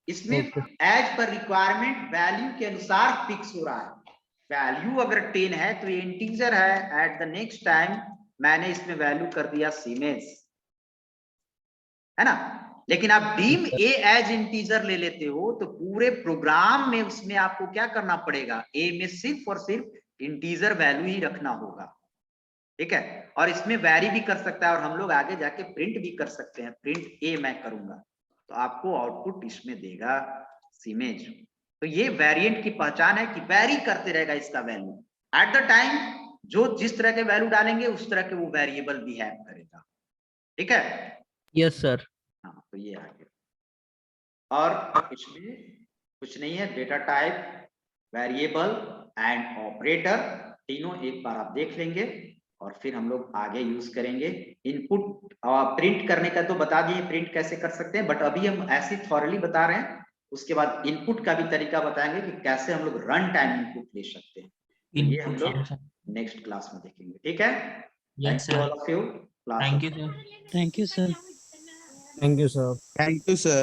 Speaker 1: इसमें एज पर रिक्वायरमेंट वैल्यू के अनुसार फिक्स हो रहा है। वैल्यू अगर 10 है तो ये इंटीजर है, एट द नेक्स्ट टाइम मैंने इसमें वैल्यू कर दिया सीमेंस, है ना। लेकिन आप डीम ए एज इंटीजर ले लेते हो तो पूरे प्रोग्राम में उसमें आपको क्या करना पड़ेगा, ए में सिर्फ और सिर्फ इंटीजर वैल्यू ही रखना होगा। ठीक है, और इसमें वैरी भी कर सकता है, और हम लोग आगे जाके प्रिंट भी कर सकते हैं। प्रिंट ए मैं करूंगा तो आपको आउटपुट इसमें देगा सीमेज। तो ये वेरिएंट की पहचान है कि वैरी करते रहेगा इसका वैल्यू एट द टाइम, जो जिस तरह के वैल्यू डालेंगे उस तरह के वो वेरिएबल बिहेव करेगा। ठीक है,
Speaker 4: यस सर।
Speaker 1: हाँ, तो ये आ गया। और इसमें कुछ नहीं है, data type, variable and operator, तीनों एक बार आप देख लेंगे, और फिर हम लोग आगे यूज करेंगे। इनपुट प्रिंट करने का तो बता दिए, प्रिंट कैसे कर सकते हैं, बट अभी हम ऐसे थॉरली बता रहे हैं। उसके बाद इनपुट का भी तरीका बताएंगे कि कैसे हम लोग रन टाइम इनपुट ले सकते हैं। तो ये हम लोग नेक्स्ट क्लास में देखेंगे। ठीक है,
Speaker 2: yes
Speaker 1: thank you all
Speaker 2: sir.
Speaker 1: Of you.
Speaker 2: Thank you sir.
Speaker 3: Thank you sir.
Speaker 5: Thank you, sir.
Speaker 6: Thank you, sir.